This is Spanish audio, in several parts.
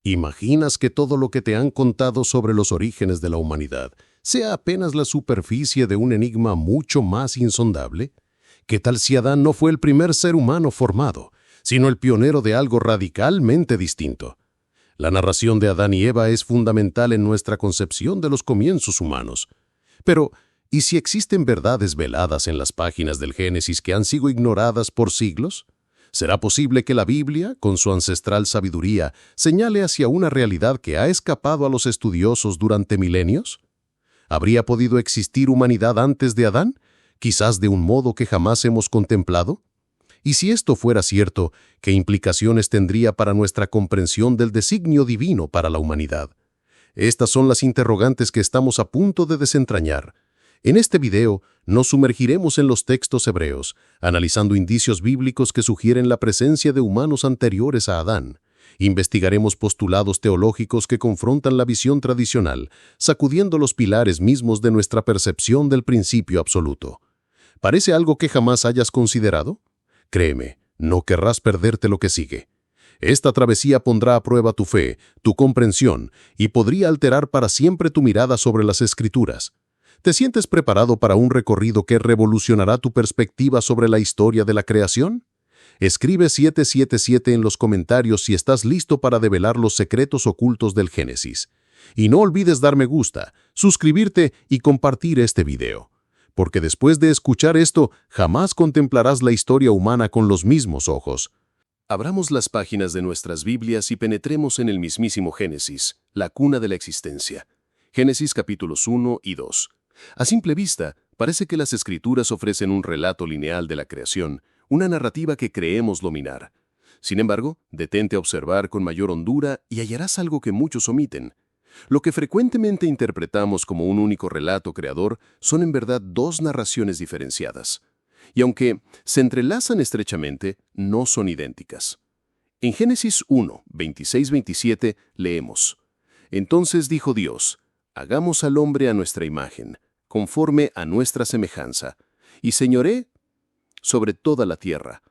¿Imaginas que todo lo que te han contado sobre los orígenes de la humanidad sea apenas la superficie de un enigma mucho más insondable? ¿Qué tal si Adán no fue el primer ser humano formado, sino el pionero de algo radicalmente distinto? La narración de Adán y Eva es fundamental en nuestra concepción de los comienzos humanos. Pero, ¿y si existen verdades veladas en las páginas del Génesis que han sido ignoradas por siglos? ¿Será posible que la Biblia, con su ancestral sabiduría, señale hacia una realidad que ha escapado a los estudiosos durante milenios? ¿Habría podido existir humanidad antes de Adán, quizás de un modo que jamás hemos contemplado? Y si esto fuera cierto, ¿qué implicaciones tendría para nuestra comprensión del designio divino para la humanidad? Estas son las interrogantes que estamos a punto de desentrañar. En este video nos sumergiremos en los textos hebreos, analizando indicios bíblicos que sugieren la presencia de humanos anteriores a Adán. Investigaremos postulados teológicos que confrontan la visión tradicional, sacudiendo los pilares mismos de nuestra percepción del principio absoluto. ¿Parece algo que jamás hayas considerado? Créeme, no querrás perderte lo que sigue. Esta travesía pondrá a prueba tu fe, tu comprensión, y podría alterar para siempre tu mirada sobre las Escrituras. ¿Te sientes preparado para un recorrido que revolucionará tu perspectiva sobre la historia de la creación? Escribe 777 en los comentarios si estás listo para develar los secretos ocultos del Génesis. Y no olvides dar me gusta, suscribirte y compartir este video. Porque después de escuchar esto, jamás contemplarás la historia humana con los mismos ojos. Abramos las páginas de nuestras Biblias y penetremos en el mismísimo Génesis, la cuna de la existencia. Génesis capítulos 1 y 2. A simple vista, parece que las Escrituras ofrecen un relato lineal de la creación, una narrativa que creemos dominar. Sin embargo, detente a observar con mayor hondura y hallarás algo que muchos omiten. Lo que frecuentemente interpretamos como un único relato creador son en verdad dos narraciones diferenciadas. Y aunque se entrelazan estrechamente, no son idénticas. En Génesis 1, 26-27 leemos: Entonces dijo Dios, hagamos al hombre a nuestra imagen, conforme a nuestra semejanza, y señoree sobre toda la tierra.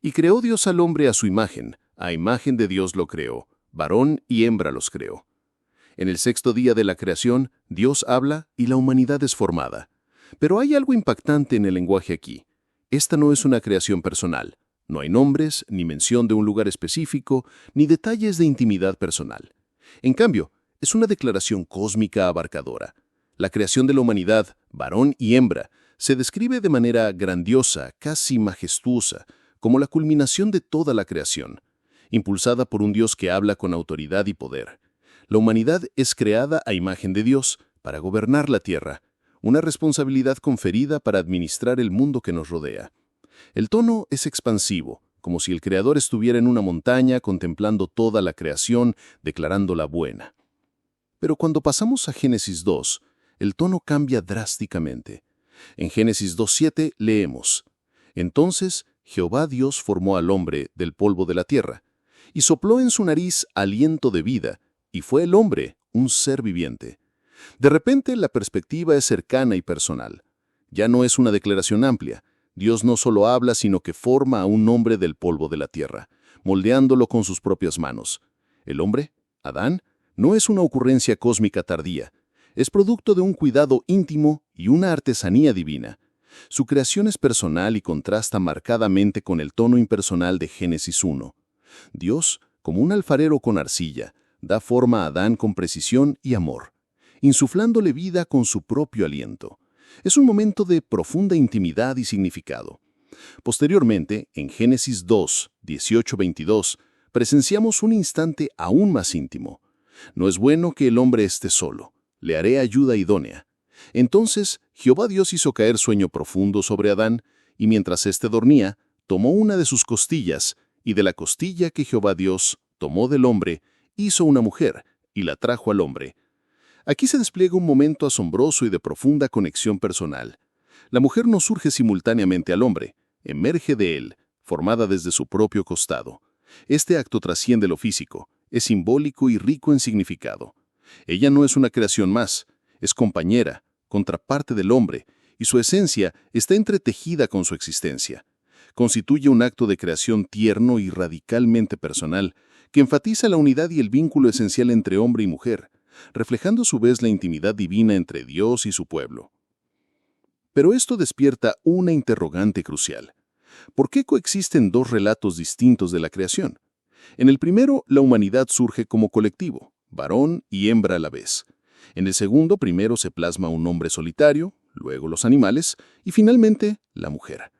Y creó Dios al hombre a su imagen, a imagen de Dios lo creó, varón y hembra los creó. En el sexto día de la creación, Dios habla y la humanidad es formada. Pero hay algo impactante en el lenguaje aquí. Esta no es una creación personal. No hay nombres, ni mención de un lugar específico, ni detalles de intimidad personal. En cambio, es una declaración cósmica abarcadora. La creación de la humanidad, varón y hembra, se describe de manera grandiosa, casi majestuosa, como la culminación de toda la creación, impulsada por un Dios que habla con autoridad y poder. La humanidad es creada a imagen de Dios para gobernar la tierra, una responsabilidad conferida para administrar el mundo que nos rodea. El tono es expansivo, como si el Creador estuviera en una montaña contemplando toda la creación, declarándola buena. Pero cuando pasamos a Génesis 2, el tono cambia drásticamente. En Génesis 2:7 leemos: Entonces Jehová Dios formó al hombre del polvo de la tierra, y sopló en su nariz aliento de vida, y fue el hombre un ser viviente. De repente la perspectiva es cercana y personal. Ya no es una declaración amplia. Dios no solo habla, sino que forma a un hombre del polvo de la tierra, moldeándolo con sus propias manos. El hombre, Adán, no es una ocurrencia cósmica tardía. Es producto de un cuidado íntimo y una artesanía divina. Su creación es personal y contrasta marcadamente con el tono impersonal de Génesis 1. Dios, como un alfarero con arcilla, da forma a Adán con precisión y amor, insuflándole vida con su propio aliento. Es un momento de profunda intimidad y significado. Posteriormente, en Génesis 2, 18-22, presenciamos un instante aún más íntimo. No es bueno que el hombre esté solo. Le haré ayuda idónea. Entonces Jehová Dios hizo caer sueño profundo sobre Adán, y mientras éste dormía, tomó una de sus costillas, y de la costilla que Jehová Dios tomó del hombre, hizo una mujer, y la trajo al hombre. Aquí se despliega un momento asombroso y de profunda conexión personal. La mujer no surge simultáneamente al hombre, emerge de él, formada desde su propio costado. Este acto trasciende lo físico, es simbólico y rico en significado. Ella no es una creación más, es compañera, contraparte del hombre, y su esencia está entretejida con su existencia. Constituye un acto de creación tierno y radicalmente personal, que enfatiza la unidad y el vínculo esencial entre hombre y mujer, reflejando a su vez la intimidad divina entre Dios y su pueblo. Pero esto despierta una interrogante crucial. ¿Por qué coexisten dos relatos distintos de la creación? En el primero, la humanidad surge como colectivo, varón y hembra a la vez. En el segundo, primero se plasma un hombre solitario, luego los animales y finalmente la mujer.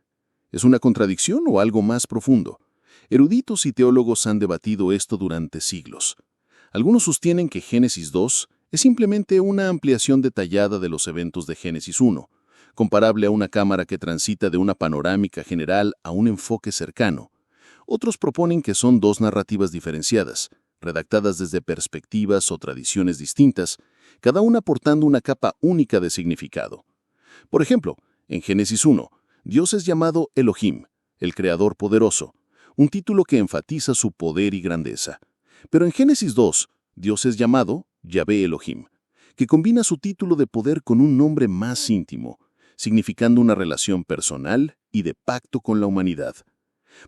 ¿Es una contradicción o algo más profundo? Eruditos y teólogos han debatido esto durante siglos. Algunos sostienen que Génesis 2 es simplemente una ampliación detallada de los eventos de Génesis 1, comparable a una cámara que transita de una panorámica general a un enfoque cercano. Otros proponen que son dos narrativas diferenciadas, redactadas desde perspectivas o tradiciones distintas, cada una aportando una capa única de significado. Por ejemplo, en Génesis 1, Dios es llamado Elohim, el Creador poderoso, un título que enfatiza su poder y grandeza. Pero en Génesis 2, Dios es llamado Yahvé Elohim, que combina su título de poder con un nombre más íntimo, significando una relación personal y de pacto con la humanidad.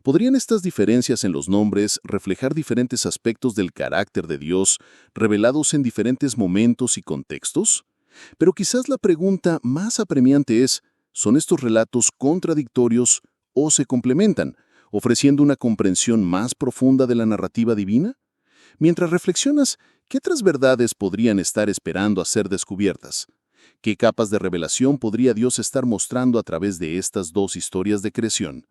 ¿Podrían estas diferencias en los nombres reflejar diferentes aspectos del carácter de Dios revelados en diferentes momentos y contextos? Pero quizás la pregunta más apremiante es, ¿son estos relatos contradictorios o se complementan, ofreciendo una comprensión más profunda de la narrativa divina? Mientras reflexionas, ¿qué otras verdades podrían estar esperando a ser descubiertas? ¿Qué capas de revelación podría Dios estar mostrando a través de estas dos historias de creación?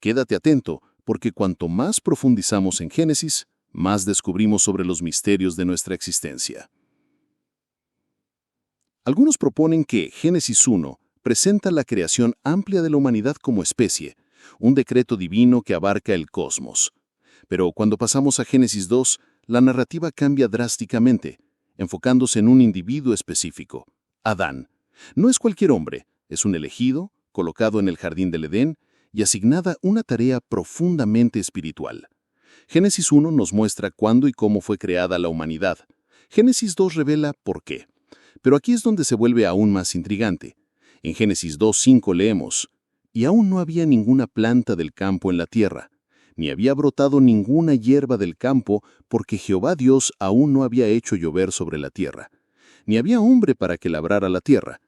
Quédate atento, porque cuanto más profundizamos en Génesis, más descubrimos sobre los misterios de nuestra existencia. Algunos proponen que Génesis 1 presenta la creación amplia de la humanidad como especie, un decreto divino que abarca el cosmos. Pero cuando pasamos a Génesis 2, la narrativa cambia drásticamente, enfocándose en un individuo específico, Adán. No es cualquier hombre, es un elegido, colocado en el jardín del Edén y asignada una tarea profundamente espiritual. Génesis 1 nos muestra cuándo y cómo fue creada la humanidad. Génesis 2 revela por qué. Pero aquí es donde se vuelve aún más intrigante. En Génesis 2:5 leemos, «Y aún no había ninguna planta del campo en la tierra, ni había brotado ninguna hierba del campo, porque Jehová Dios aún no había hecho llover sobre la tierra, ni había hombre para que labrara la tierra».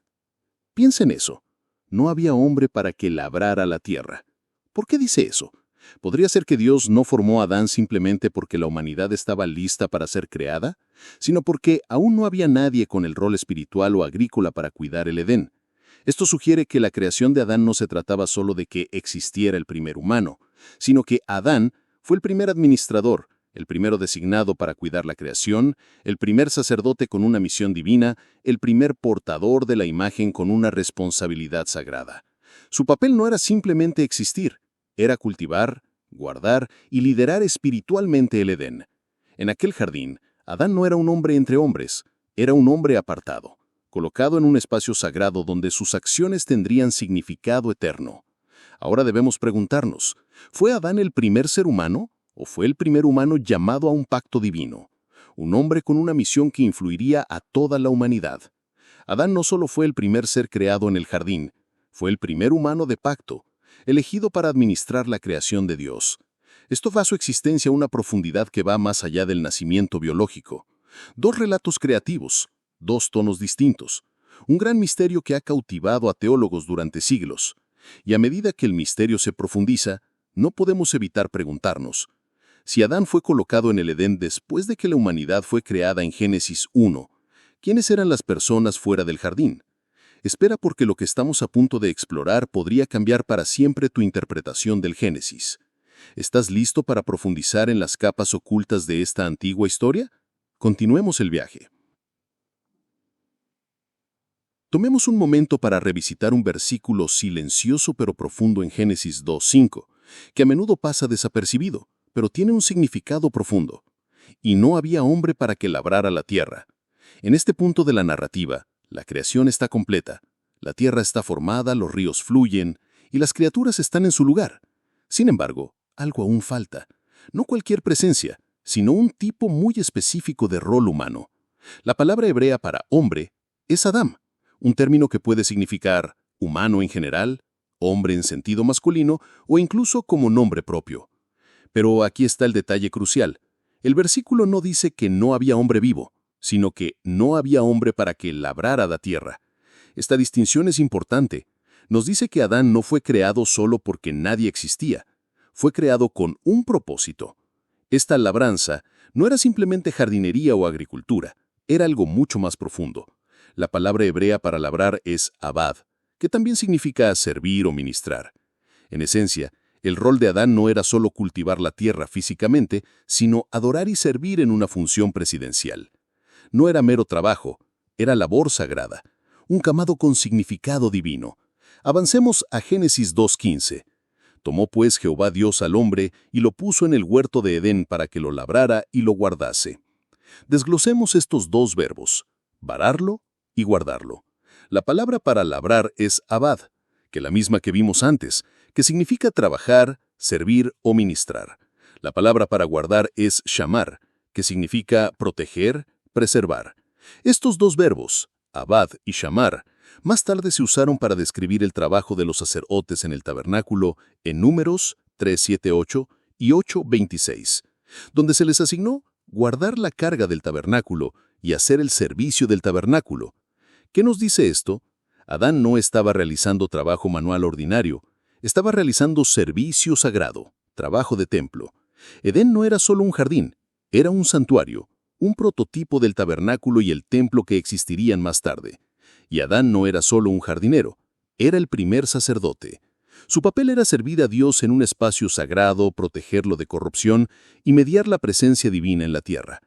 Piensa en eso. No había hombre para que labrara la tierra. ¿Por qué dice eso? ¿Podría ser que Dios no formó a Adán simplemente porque la humanidad estaba lista para ser creada, sino porque aún no había nadie con el rol espiritual o agrícola para cuidar el Edén? Esto sugiere que la creación de Adán no se trataba solo de que existiera el primer humano, sino que Adán fue el primer administrador, el primero designado para cuidar la creación, el primer sacerdote con una misión divina, el primer portador de la imagen con una responsabilidad sagrada. Su papel no era simplemente existir, era cultivar, guardar y liderar espiritualmente el Edén. En aquel jardín, Adán no era un hombre entre hombres, era un hombre apartado, colocado en un espacio sagrado donde sus acciones tendrían significado eterno. Ahora debemos preguntarnos, ¿fue Adán el primer ser humano o fue el primer humano llamado a un pacto divino? Un hombre con una misión que influiría a toda la humanidad. Adán no solo fue el primer ser creado en el jardín, fue el primer humano de pacto, elegido para administrar la creación de Dios. Esto da a su existencia una profundidad que va más allá del nacimiento biológico. Dos relatos creativos, dos tonos distintos, un gran misterio que ha cautivado a teólogos durante siglos. Y a medida que el misterio se profundiza, no podemos evitar preguntarnos, si Adán fue colocado en el Edén después de que la humanidad fue creada en Génesis 1, ¿quiénes eran las personas fuera del jardín? Espera, porque lo que estamos a punto de explorar podría cambiar para siempre tu interpretación del Génesis. ¿Estás listo para profundizar en las capas ocultas de esta antigua historia? Continuemos el viaje. Tomemos un momento para revisitar un versículo silencioso pero profundo en Génesis 2:5, que a menudo pasa desapercibido, pero tiene un significado profundo. Y no había hombre para que labrara la tierra. En este punto de la narrativa, la creación está completa, la tierra está formada, los ríos fluyen, y las criaturas están en su lugar. Sin embargo, algo aún falta. No cualquier presencia, sino un tipo muy específico de rol humano. La palabra hebrea para hombre es Adam, un término que puede significar humano en general, hombre en sentido masculino o incluso como nombre propio. Pero aquí está el detalle crucial. El versículo no dice que no había hombre vivo, sino que no había hombre para que labrara la tierra. Esta distinción es importante. Nos dice que Adán no fue creado solo porque nadie existía. Fue creado con un propósito. Esta labranza no era simplemente jardinería o agricultura, era algo mucho más profundo. La palabra hebrea para labrar es abad, que también significa servir o ministrar. En esencia, el rol de Adán no era solo cultivar la tierra físicamente, sino adorar y servir en una función presidencial. No era mero trabajo, era labor sagrada, un camado con significado divino. Avancemos a Génesis 2:15. Tomó pues Jehová Dios al hombre y lo puso en el huerto de Edén para que lo labrara y lo guardase. Desglosemos estos dos verbos, vararlo y guardarlo. La palabra para labrar es abad, que la misma que vimos antes, que significa trabajar, servir o ministrar. La palabra para guardar es shamar, que significa proteger, preservar. Estos dos verbos, abad y shamar, más tarde se usaron para describir el trabajo de los sacerdotes en el tabernáculo en Números 3:7-8 y 8:26, donde se les asignó guardar la carga del tabernáculo y hacer el servicio del tabernáculo. ¿Qué nos dice esto? Adán no estaba realizando trabajo manual ordinario, estaba realizando servicio sagrado, trabajo de templo. Edén no era solo un jardín, era un santuario, un prototipo del tabernáculo y el templo que existirían más tarde. Y Adán no era solo un jardinero, era el primer sacerdote. Su papel era servir a Dios en un espacio sagrado, protegerlo de corrupción y mediar la presencia divina en la tierra.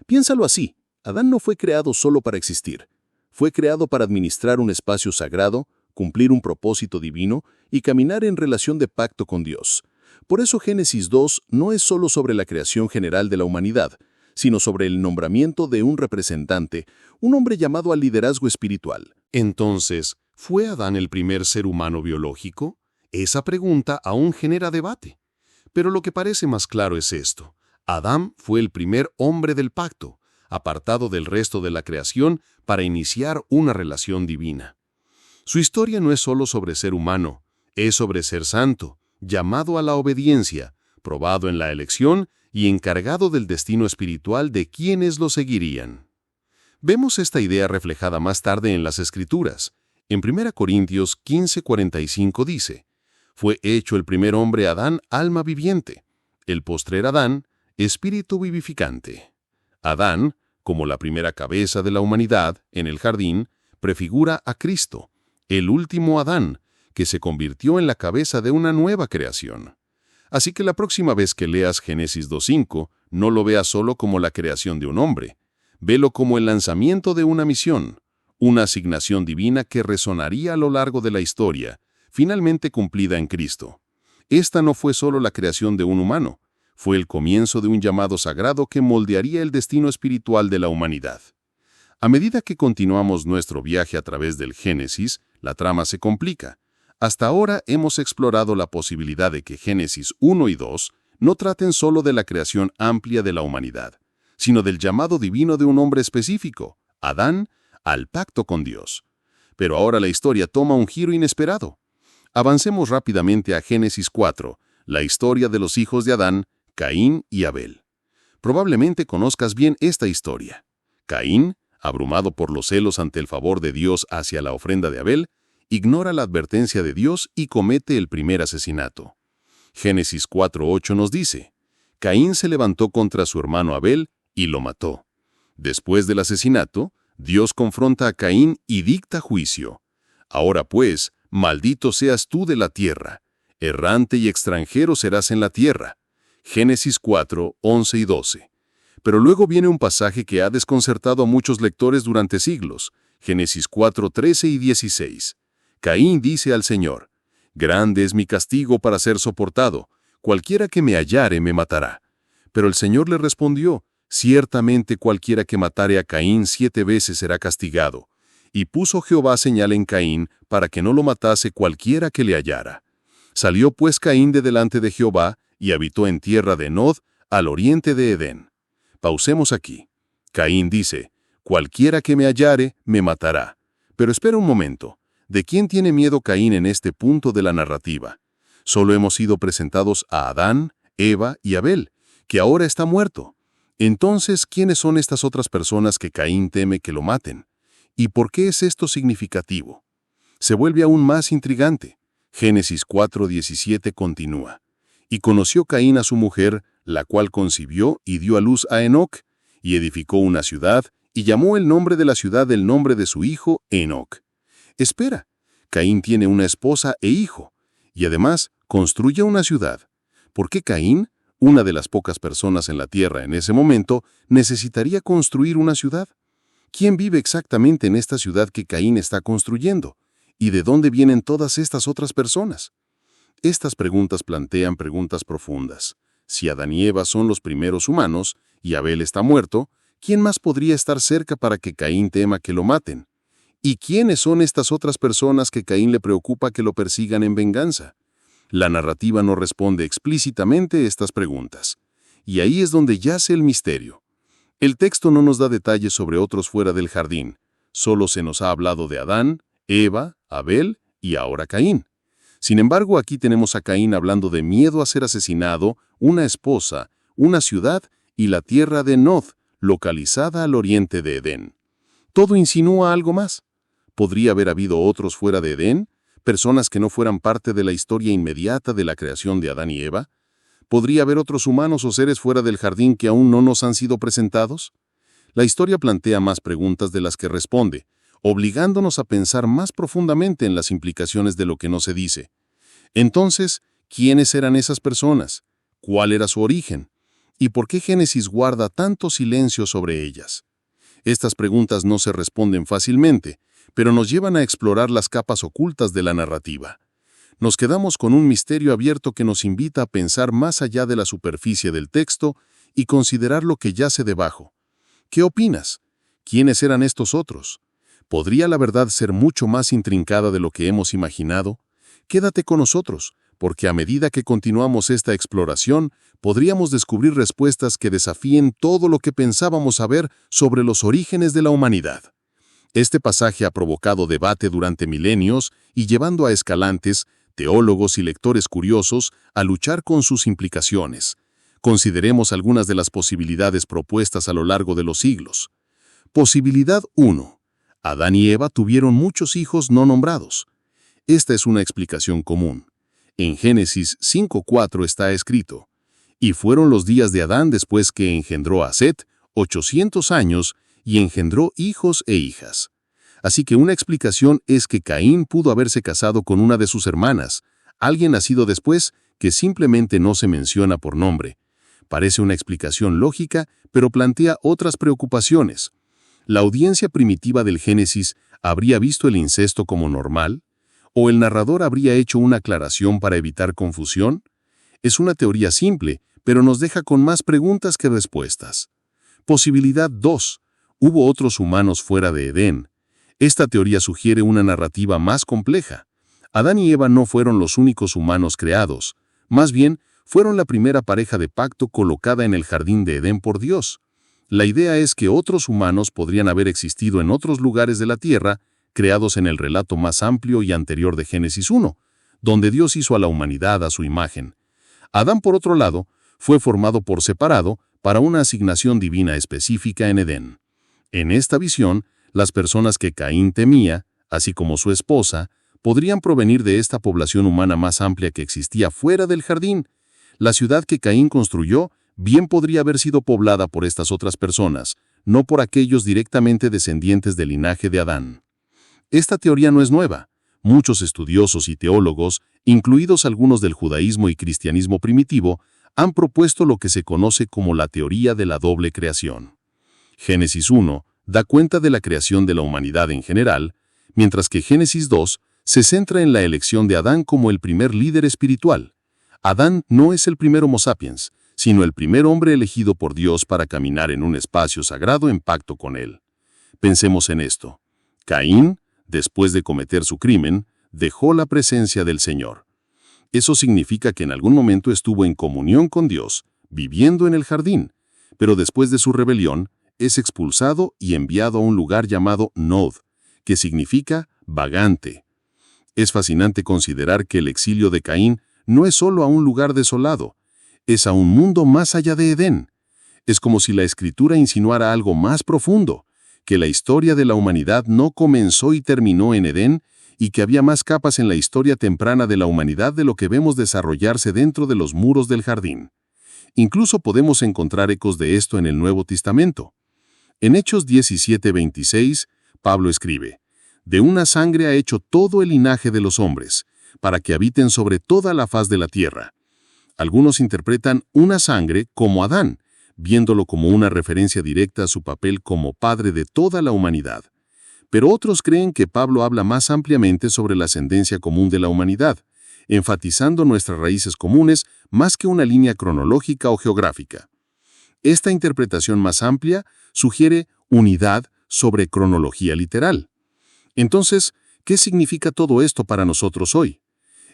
Piénsalo así, Adán no fue creado solo para existir. Fue creado para administrar un espacio sagrado, cumplir un propósito divino y caminar en relación de pacto con Dios. Por eso Génesis 2 no es solo sobre la creación general de la humanidad, sino sobre el nombramiento de un representante, un hombre llamado al liderazgo espiritual. Entonces, ¿fue Adán el primer ser humano biológico? Esa pregunta aún genera debate. Pero lo que parece más claro es esto. Adán fue el primer hombre del pacto, apartado del resto de la creación para iniciar una relación divina. Su historia no es solo sobre ser humano, es sobre ser santo, llamado a la obediencia, probado en la elección y encargado del destino espiritual de quienes lo seguirían. Vemos esta idea reflejada más tarde en las Escrituras. En 1 Corintios 15:45 dice, «Fue hecho el primer hombre Adán alma viviente, el postrer Adán espíritu vivificante». Adán, como la primera cabeza de la humanidad en el jardín, prefigura a Cristo, el último Adán, que se convirtió en la cabeza de una nueva creación. Así que la próxima vez que leas Génesis 2:5, no lo veas solo como la creación de un hombre. Velo como el lanzamiento de una misión, una asignación divina que resonaría a lo largo de la historia, finalmente cumplida en Cristo. Esta no fue solo la creación de un humano, fue el comienzo de un llamado sagrado que moldearía el destino espiritual de la humanidad. A medida que continuamos nuestro viaje a través del Génesis, la trama se complica. Hasta ahora hemos explorado la posibilidad de que Génesis 1 y 2 no traten solo de la creación amplia de la humanidad, sino del llamado divino de un hombre específico, Adán, al pacto con Dios. Pero ahora la historia toma un giro inesperado. Avancemos rápidamente a Génesis 4, la historia de los hijos de Adán, Caín y Abel. Probablemente conozcas bien esta historia. Caín, abrumado por los celos ante el favor de Dios hacia la ofrenda de Abel, ignora la advertencia de Dios y comete el primer asesinato. Génesis 4:8 nos dice, Caín se levantó contra su hermano Abel y lo mató. Después del asesinato, Dios confronta a Caín y dicta juicio. Ahora pues, maldito seas tú de la tierra, errante y extranjero serás en la tierra. Génesis 4:11 y 12. Pero luego viene un pasaje que ha desconcertado a muchos lectores durante siglos. Génesis 4:13 y 16. Caín dice al Señor, «Grande es mi castigo para ser soportado, cualquiera que me hallare me matará». Pero el Señor le respondió, «Ciertamente cualquiera que matare a Caín 7 veces será castigado». Y puso Jehová señal en Caín para que no lo matase cualquiera que le hallara. Salió pues Caín de delante de Jehová y habitó en tierra de Nod, al oriente de Edén. Pausemos aquí. Caín dice, «Cualquiera que me hallare me matará». Pero espera un momento. ¿De quién tiene miedo Caín en este punto de la narrativa? Solo hemos sido presentados a Adán, Eva y Abel, que ahora está muerto. Entonces, ¿quiénes son estas otras personas que Caín teme que lo maten? ¿Y por qué es esto significativo? Se vuelve aún más intrigante. Génesis 4:17 continúa. Y conoció Caín a su mujer, la cual concibió y dio a luz a Enoc, y edificó una ciudad, y llamó el nombre de la ciudad el nombre de su hijo, Enoc. Espera, Caín tiene una esposa e hijo, y además construye una ciudad. ¿Por qué Caín, una de las pocas personas en la tierra en ese momento, necesitaría construir una ciudad? ¿Quién vive exactamente en esta ciudad que Caín está construyendo? ¿Y de dónde vienen todas estas otras personas? Estas preguntas plantean preguntas profundas. Si Adán y Eva son los primeros humanos, y Abel está muerto, ¿quién más podría estar cerca para que Caín tema que lo maten? ¿Y quiénes son estas otras personas que Caín le preocupa que lo persigan en venganza? La narrativa no responde explícitamente estas preguntas. Y ahí es donde yace el misterio. El texto no nos da detalles sobre otros fuera del jardín. Solo se nos ha hablado de Adán, Eva, Abel y ahora Caín. Sin embargo, aquí tenemos a Caín hablando de miedo a ser asesinado, una esposa, una ciudad y la tierra de Nod, localizada al oriente de Edén. Todo insinúa algo más. ¿Podría haber habido otros fuera de Edén? ¿Personas que no fueran parte de la historia inmediata de la creación de Adán y Eva? ¿Podría haber otros humanos o seres fuera del jardín que aún no nos han sido presentados? La historia plantea más preguntas de las que responde, obligándonos a pensar más profundamente en las implicaciones de lo que no se dice. Entonces, ¿quiénes eran esas personas? ¿Cuál era su origen? ¿Y por qué Génesis guarda tanto silencio sobre ellas? Estas preguntas no se responden fácilmente, pero nos llevan a explorar las capas ocultas de la narrativa. Nos quedamos con un misterio abierto que nos invita a pensar más allá de la superficie del texto y considerar lo que yace debajo. ¿Qué opinas? ¿Quiénes eran estos otros? ¿Podría la verdad ser mucho más intrincada de lo que hemos imaginado? Quédate con nosotros, porque a medida que continuamos esta exploración, podríamos descubrir respuestas que desafíen todo lo que pensábamos saber sobre los orígenes de la humanidad. Este pasaje ha provocado debate durante milenios y llevando a Escalantes, teólogos y lectores curiosos a luchar con sus implicaciones. Consideremos algunas de las posibilidades propuestas a lo largo de los siglos. Posibilidad 1. Adán y Eva tuvieron muchos hijos no nombrados. Esta es una explicación común. En Génesis 5:4 está escrito: «Y fueron los días de Adán después que engendró a Set, 800 años, y engendró hijos e hijas». Así que una explicación es que Caín pudo haberse casado con una de sus hermanas, alguien nacido después que simplemente no se menciona por nombre. Parece una explicación lógica, pero plantea otras preocupaciones. ¿La audiencia primitiva del Génesis habría visto el incesto como normal? ¿O el narrador habría hecho una aclaración para evitar confusión? Es una teoría simple, pero nos deja con más preguntas que respuestas. Posibilidad 2. Hubo otros humanos fuera de Edén. Esta teoría sugiere una narrativa más compleja. Adán y Eva no fueron los únicos humanos creados. Más bien, fueron la primera pareja de pacto colocada en el jardín de Edén por Dios. La idea es que otros humanos podrían haber existido en otros lugares de la tierra, creados en el relato más amplio y anterior de Génesis 1, donde Dios hizo a la humanidad a su imagen. Adán, por otro lado, fue formado por separado para una asignación divina específica en Edén. En esta visión, las personas que Caín temía, así como su esposa, podrían provenir de esta población humana más amplia que existía fuera del jardín. La ciudad que Caín construyó bien podría haber sido poblada por estas otras personas, no por aquellos directamente descendientes del linaje de Adán. Esta teoría no es nueva. Muchos estudiosos y teólogos, incluidos algunos del judaísmo y cristianismo primitivo, han propuesto lo que se conoce como la teoría de la doble creación. Génesis 1 da cuenta de la creación de la humanidad en general, mientras que Génesis 2 se centra en la elección de Adán como el primer líder espiritual. Adán no es el primer Homo sapiens, sino el primer hombre elegido por Dios para caminar en un espacio sagrado en pacto con él. Pensemos en esto. Caín, después de cometer su crimen, dejó la presencia del Señor. Eso significa que en algún momento estuvo en comunión con Dios, viviendo en el jardín, pero después de su rebelión, es expulsado y enviado a un lugar llamado Nod, que significa vagante. Es fascinante considerar que el exilio de Caín no es solo a un lugar desolado, es a un mundo más allá de Edén. Es como si la Escritura insinuara algo más profundo, que la historia de la humanidad no comenzó y terminó en Edén, y que había más capas en la historia temprana de la humanidad de lo que vemos desarrollarse dentro de los muros del jardín. Incluso podemos encontrar ecos de esto en el Nuevo Testamento. En Hechos 17:26, Pablo escribe: «De una sangre ha hecho todo el linaje de los hombres, para que habiten sobre toda la faz de la tierra». Algunos interpretan una sangre como Adán, viéndolo como una referencia directa a su papel como padre de toda la humanidad. Pero otros creen que Pablo habla más ampliamente sobre la ascendencia común de la humanidad, enfatizando nuestras raíces comunes más que una línea cronológica o geográfica. Esta interpretación más amplia sugiere unidad sobre cronología literal. Entonces, ¿qué significa todo esto para nosotros hoy?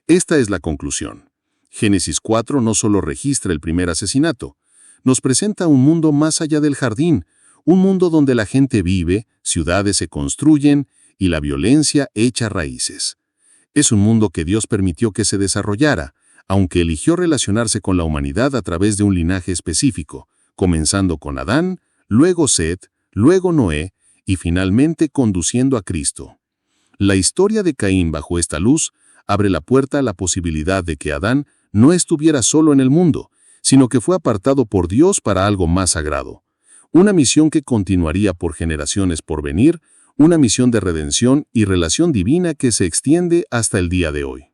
Esta es la conclusión. Génesis 4 no solo registra el primer asesinato, nos presenta un mundo más allá del jardín, un mundo donde la gente vive, ciudades se construyen y la violencia echa raíces. Es un mundo que Dios permitió que se desarrollara, aunque eligió relacionarse con la humanidad a través de un linaje específico, comenzando con Adán, luego Set, luego Noé y finalmente conduciendo a Cristo. La historia de Caín bajo esta luz abre la puerta a la posibilidad de que Adán no estuviera solo en el mundo, sino que fue apartado por Dios para algo más sagrado. Una misión que continuaría por generaciones por venir, una misión de redención y relación divina que se extiende hasta el día de hoy.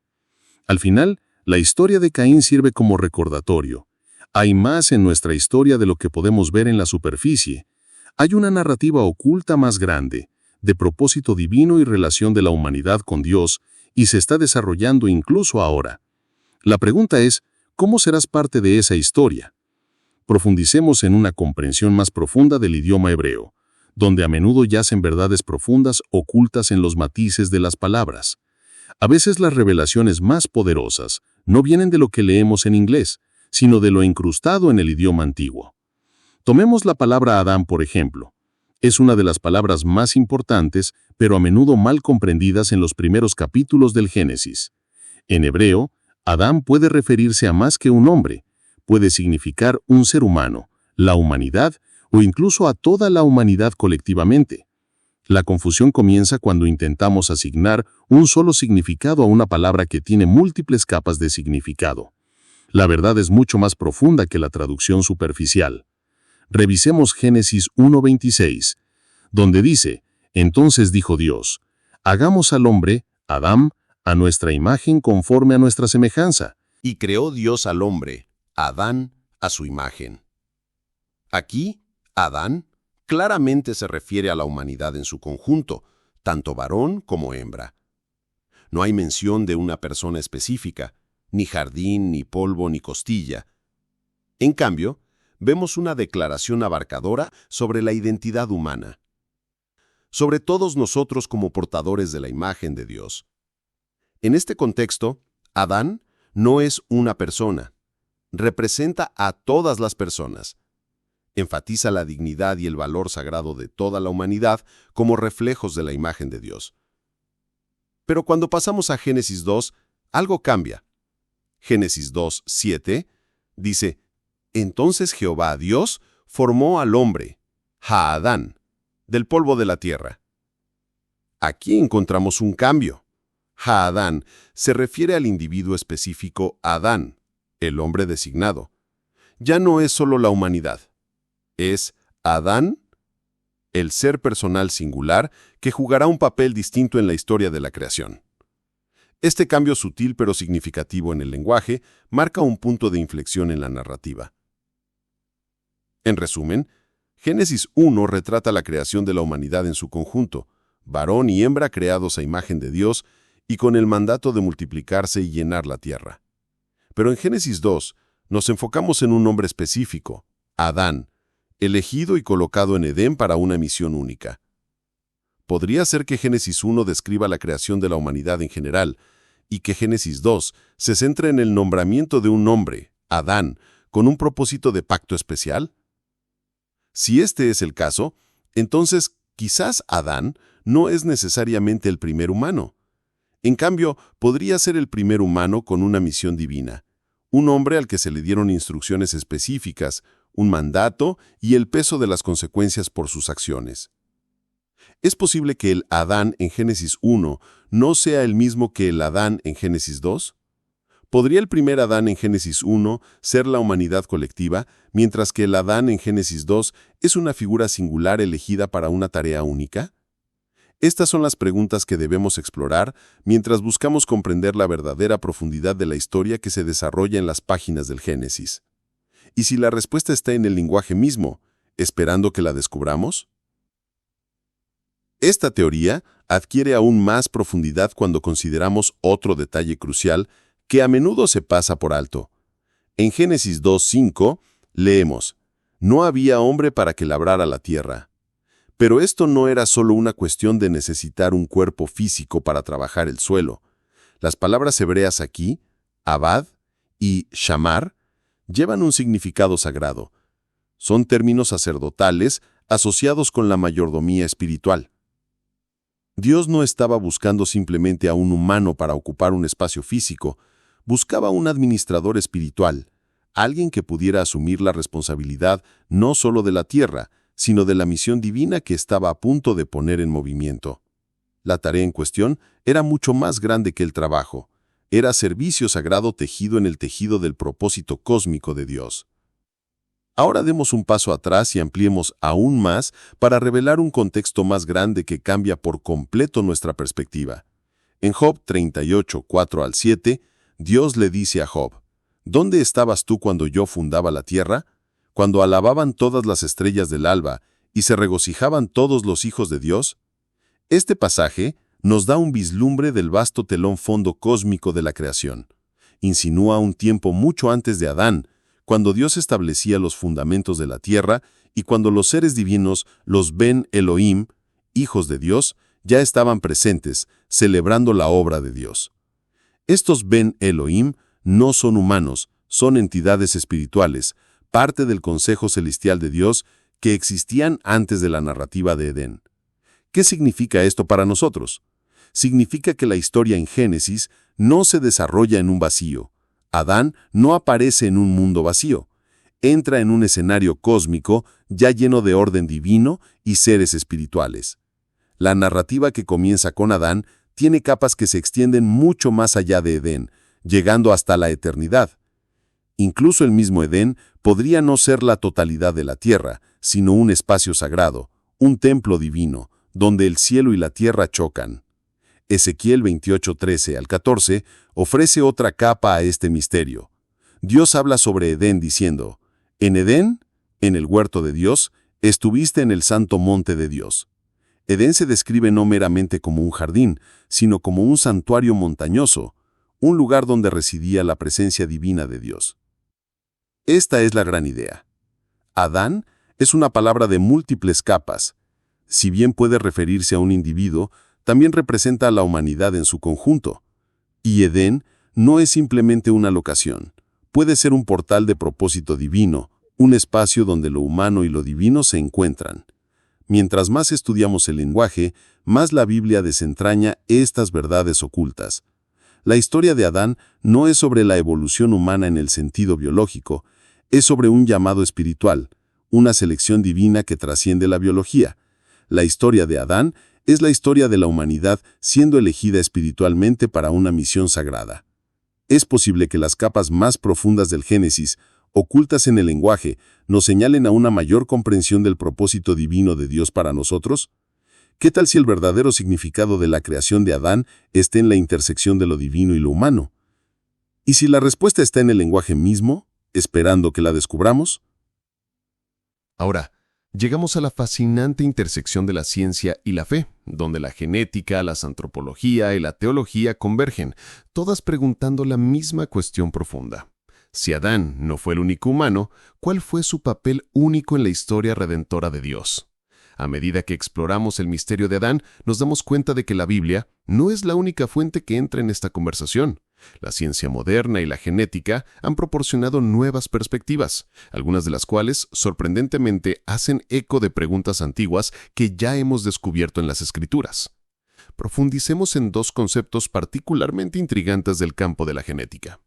Al final, la historia de Caín sirve como recordatorio. Hay más en nuestra historia de lo que podemos ver en la superficie. Hay una narrativa oculta más grande, de propósito divino y relación de la humanidad con Dios, y se está desarrollando incluso ahora. La pregunta es, ¿cómo serás parte de esa historia? Profundicemos en una comprensión más profunda del idioma hebreo, donde a menudo yacen verdades profundas ocultas en los matices de las palabras. A veces las revelaciones más poderosas no vienen de lo que leemos en inglés, sino de lo incrustado en el idioma antiguo. Tomemos la palabra Adán, por ejemplo. Es una de las palabras más importantes, pero a menudo mal comprendidas en los primeros capítulos del Génesis. En hebreo, Adán puede referirse a más que un hombre. Puede significar un ser humano, la humanidad o incluso a toda la humanidad colectivamente. La confusión comienza cuando intentamos asignar un solo significado a una palabra que tiene múltiples capas de significado. La verdad es mucho más profunda que la traducción superficial. Revisemos Génesis 1:26, donde dice: «Entonces dijo Dios, hagamos al hombre, Adán, a nuestra imagen conforme a nuestra semejanza». Y creó Dios al hombre, Adán, a su imagen. Aquí, Adán claramente se refiere a la humanidad en su conjunto, tanto varón como hembra. No hay mención de una persona específica, ni jardín, ni polvo, ni costilla. En cambio, vemos una declaración abarcadora sobre la identidad humana, sobre todos nosotros como portadores de la imagen de Dios. En este contexto, Adán no es una persona, representa a todas las personas. Enfatiza la dignidad y el valor sagrado de toda la humanidad como reflejos de la imagen de Dios. Pero cuando pasamos a Génesis 2, algo cambia. Génesis 2:7 dice: «Entonces Jehová Dios formó al hombre, Ha-Adán, del polvo de la tierra». Aquí encontramos un cambio. Ha-Adán se refiere al individuo específico Adán, el hombre designado. Ya no es solo la humanidad. Es Adán, el ser personal singular que jugará un papel distinto en la historia de la creación. Este cambio sutil pero significativo en el lenguaje marca un punto de inflexión en la narrativa. En resumen, Génesis 1 retrata la creación de la humanidad en su conjunto, varón y hembra creados a imagen de Dios y con el mandato de multiplicarse y llenar la tierra. Pero en Génesis 2 nos enfocamos en un hombre específico, Adán, elegido y colocado en Edén para una misión única. Podría ser que Génesis 1 describa la creación de la humanidad en general, y que Génesis 2 se centre en el nombramiento de un hombre, Adán, con un propósito de pacto especial. Si este es el caso, entonces quizás Adán no es necesariamente el primer humano. En cambio, podría ser el primer humano con una misión divina, un hombre al que se le dieron instrucciones específicas, un mandato y el peso de las consecuencias por sus acciones. Es posible que el Adán en Génesis 1 no sea el mismo que el Adán en Génesis 2. ¿Podría el primer Adán en Génesis 1 ser la humanidad colectiva, mientras que el Adán en Génesis 2 es una figura singular elegida para una tarea única? Estas son las preguntas que debemos explorar mientras buscamos comprender la verdadera profundidad de la historia que se desarrolla en las páginas del Génesis. ¿Y si la respuesta está en el lenguaje mismo, esperando que la descubramos? Esta teoría adquiere aún más profundidad cuando consideramos otro detalle crucial que a menudo se pasa por alto. En Génesis 2:5 leemos: «No había hombre para que labrara la tierra». Pero esto no era solo una cuestión de necesitar un cuerpo físico para trabajar el suelo. Las palabras hebreas aquí, abad y shamar, llevan un significado sagrado. Son términos sacerdotales asociados con la mayordomía espiritual. Dios no estaba buscando simplemente a un humano para ocupar un espacio físico, buscaba un administrador espiritual, alguien que pudiera asumir la responsabilidad no solo de la tierra, sino de la misión divina que estaba a punto de poner en movimiento. La tarea en cuestión era mucho más grande que el trabajo. Era servicio sagrado tejido en el tejido del propósito cósmico de Dios. Ahora demos un paso atrás y ampliemos aún más para revelar un contexto más grande que cambia por completo nuestra perspectiva. En Job 38, 4-7, Dios le dice a Job: «¿Dónde estabas tú cuando yo fundaba la tierra? Cuando alababan todas las estrellas del alba y se regocijaban todos los hijos de Dios». Este pasaje nos da un vislumbre del vasto telón fondo cósmico de la creación. Insinúa un tiempo mucho antes de Adán, cuando Dios establecía los fundamentos de la tierra y cuando los seres divinos, los Ben Elohim, hijos de Dios, ya estaban presentes, celebrando la obra de Dios. Estos Ben Elohim no son humanos, son entidades espirituales, parte del consejo celestial de Dios que existían antes de la narrativa de Edén. ¿Qué significa esto para nosotros? Significa que la historia en Génesis no se desarrolla en un vacío. Adán no aparece en un mundo vacío. Entra en un escenario cósmico ya lleno de orden divino y seres espirituales. La narrativa que comienza con Adán tiene capas que se extienden mucho más allá de Edén, llegando hasta la eternidad. Incluso el mismo Edén podría no ser la totalidad de la tierra, sino un espacio sagrado, un templo divino, donde el cielo y la tierra chocan. Ezequiel 28:13-14 ofrece otra capa a este misterio. Dios habla sobre Edén diciendo: «En Edén, en el huerto de Dios, estuviste en el santo monte de Dios». Edén se describe no meramente como un jardín, sino como un santuario montañoso, un lugar donde residía la presencia divina de Dios. Esta es la gran idea. Adán es una palabra de múltiples capas. Si bien puede referirse a un individuo, también representa a la humanidad en su conjunto. Y Edén no es simplemente una locación. Puede ser un portal de propósito divino, un espacio donde lo humano y lo divino se encuentran. Mientras más estudiamos el lenguaje, más la Biblia desentraña estas verdades ocultas. La historia de Adán no es sobre la evolución humana en el sentido biológico, es sobre un llamado espiritual, una selección divina que trasciende la biología. La historia de Adán es la historia de la humanidad siendo elegida espiritualmente para una misión sagrada. Es posible que las capas más profundas del Génesis, ocultas en el lenguaje, nos señalen a una mayor comprensión del propósito divino de Dios para nosotros. ¿Qué tal si el verdadero significado de la creación de Adán esté en la intersección de lo divino y lo humano? ¿Y si la respuesta está en el lenguaje mismo, esperando que la descubramos? Ahora, llegamos a la fascinante intersección de la ciencia y la fe, donde la genética, la antropología y la teología convergen, todas preguntando la misma cuestión profunda. Si Adán no fue el único humano, ¿cuál fue su papel único en la historia redentora de Dios? A medida que exploramos el misterio de Adán, nos damos cuenta de que la Biblia no es la única fuente que entra en esta conversación. La ciencia moderna y la genética han proporcionado nuevas perspectivas, algunas de las cuales, sorprendentemente, hacen eco de preguntas antiguas que ya hemos descubierto en las Escrituras. Profundicemos en dos conceptos particularmente intrigantes del campo de la genética: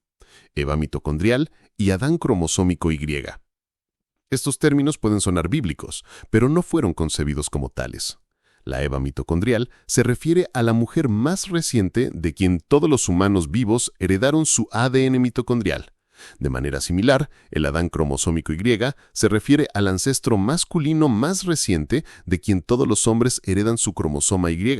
Eva mitocondrial y Adán cromosómico Y. Estos términos pueden sonar bíblicos, pero no fueron concebidos como tales. La Eva mitocondrial se refiere a la mujer más reciente de quien todos los humanos vivos heredaron su ADN mitocondrial. De manera similar, el Adán cromosómico Y se refiere al ancestro masculino más reciente de quien todos los hombres heredan su cromosoma Y.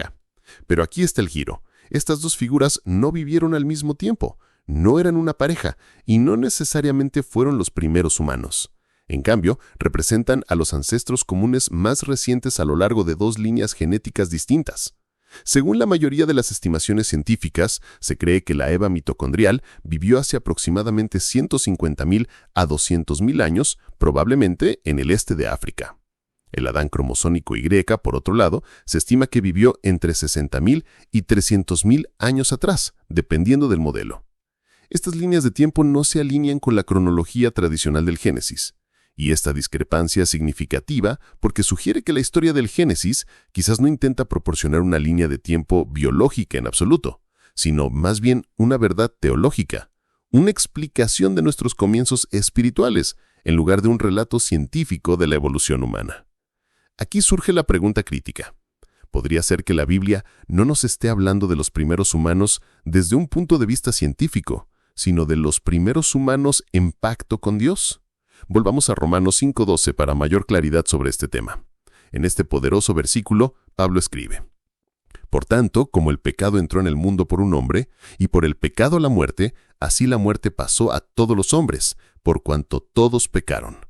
Pero aquí está el giro. Estas dos figuras no vivieron al mismo tiempo, no eran una pareja y no necesariamente fueron los primeros humanos. En cambio, representan a los ancestros comunes más recientes a lo largo de dos líneas genéticas distintas. Según la mayoría de las estimaciones científicas, se cree que la Eva mitocondrial vivió hace aproximadamente 150.000 a 200.000 años, probablemente en el este de África. El Adán cromosómico Y, por otro lado, se estima que vivió entre 60.000 y 300.000 años atrás, dependiendo del modelo. Estas líneas de tiempo no se alinean con la cronología tradicional del Génesis. Y esta discrepancia es significativa porque sugiere que la historia del Génesis quizás no intenta proporcionar una línea de tiempo biológica en absoluto, sino más bien una verdad teológica, una explicación de nuestros comienzos espirituales, en lugar de un relato científico de la evolución humana. Aquí surge la pregunta crítica. ¿Podría ser que la Biblia no nos esté hablando de los primeros humanos desde un punto de vista científico, sino de los primeros humanos en pacto con Dios? Volvamos a Romanos 5:12 para mayor claridad sobre este tema. En este poderoso versículo, Pablo escribe: Por tanto, como el pecado entró en el mundo por un hombre, y por el pecado la muerte, así la muerte pasó a todos los hombres, por cuanto todos pecaron.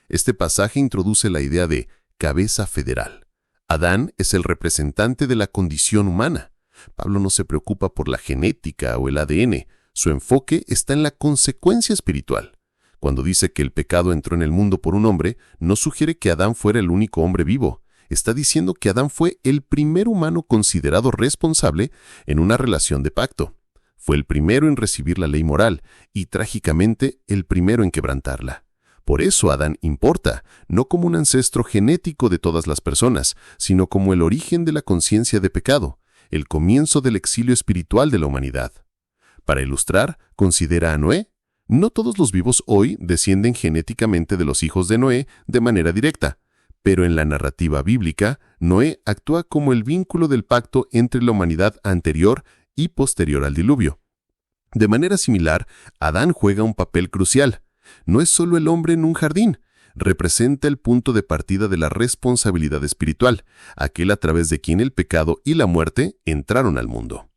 Este pasaje introduce la idea de cabeza federal. Adán es el representante de la condición humana. Pablo no se preocupa por la genética o el ADN. Su enfoque está en la consecuencia espiritual. Cuando dice que el pecado entró en el mundo por un hombre, no sugiere que Adán fuera el único hombre vivo. Está diciendo que Adán fue el primer humano considerado responsable en una relación de pacto. Fue el primero en recibir la ley moral y, trágicamente, el primero en quebrantarla. Por eso Adán importa, no como un ancestro genético de todas las personas, sino como el origen de la conciencia de pecado, el comienzo del exilio espiritual de la humanidad. Para ilustrar, considera a Noé. No todos los vivos hoy descienden genéticamente de los hijos de Noé de manera directa, pero en la narrativa bíblica, Noé actúa como el vínculo del pacto entre la humanidad anterior y posterior al diluvio. De manera similar, Adán juega un papel crucial. No es solo el hombre en un jardín, representa el punto de partida de la responsabilidad espiritual, aquel a través de quien el pecado y la muerte entraron al mundo.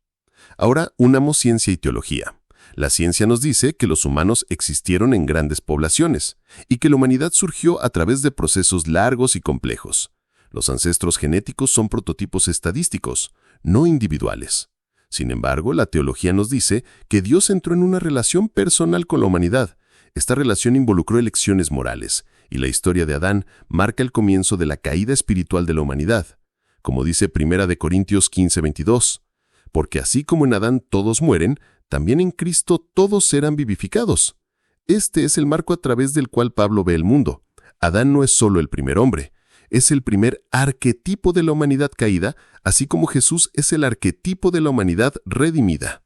Ahora unamos ciencia y teología. La ciencia nos dice que los humanos existieron en grandes poblaciones y que la humanidad surgió a través de procesos largos y complejos. Los ancestros genéticos son prototipos estadísticos, no individuales. Sin embargo, la teología nos dice que Dios entró en una relación personal con la humanidad. Esta relación involucró elecciones morales, y la historia de Adán marca el comienzo de la caída espiritual de la humanidad. Como dice 1 Corintios 15:22, porque así como en Adán todos mueren, también en Cristo todos serán vivificados. Este es el marco a través del cual Pablo ve el mundo. Adán no es solo el primer hombre, es el primer arquetipo de la humanidad caída, así como Jesús es el arquetipo de la humanidad redimida.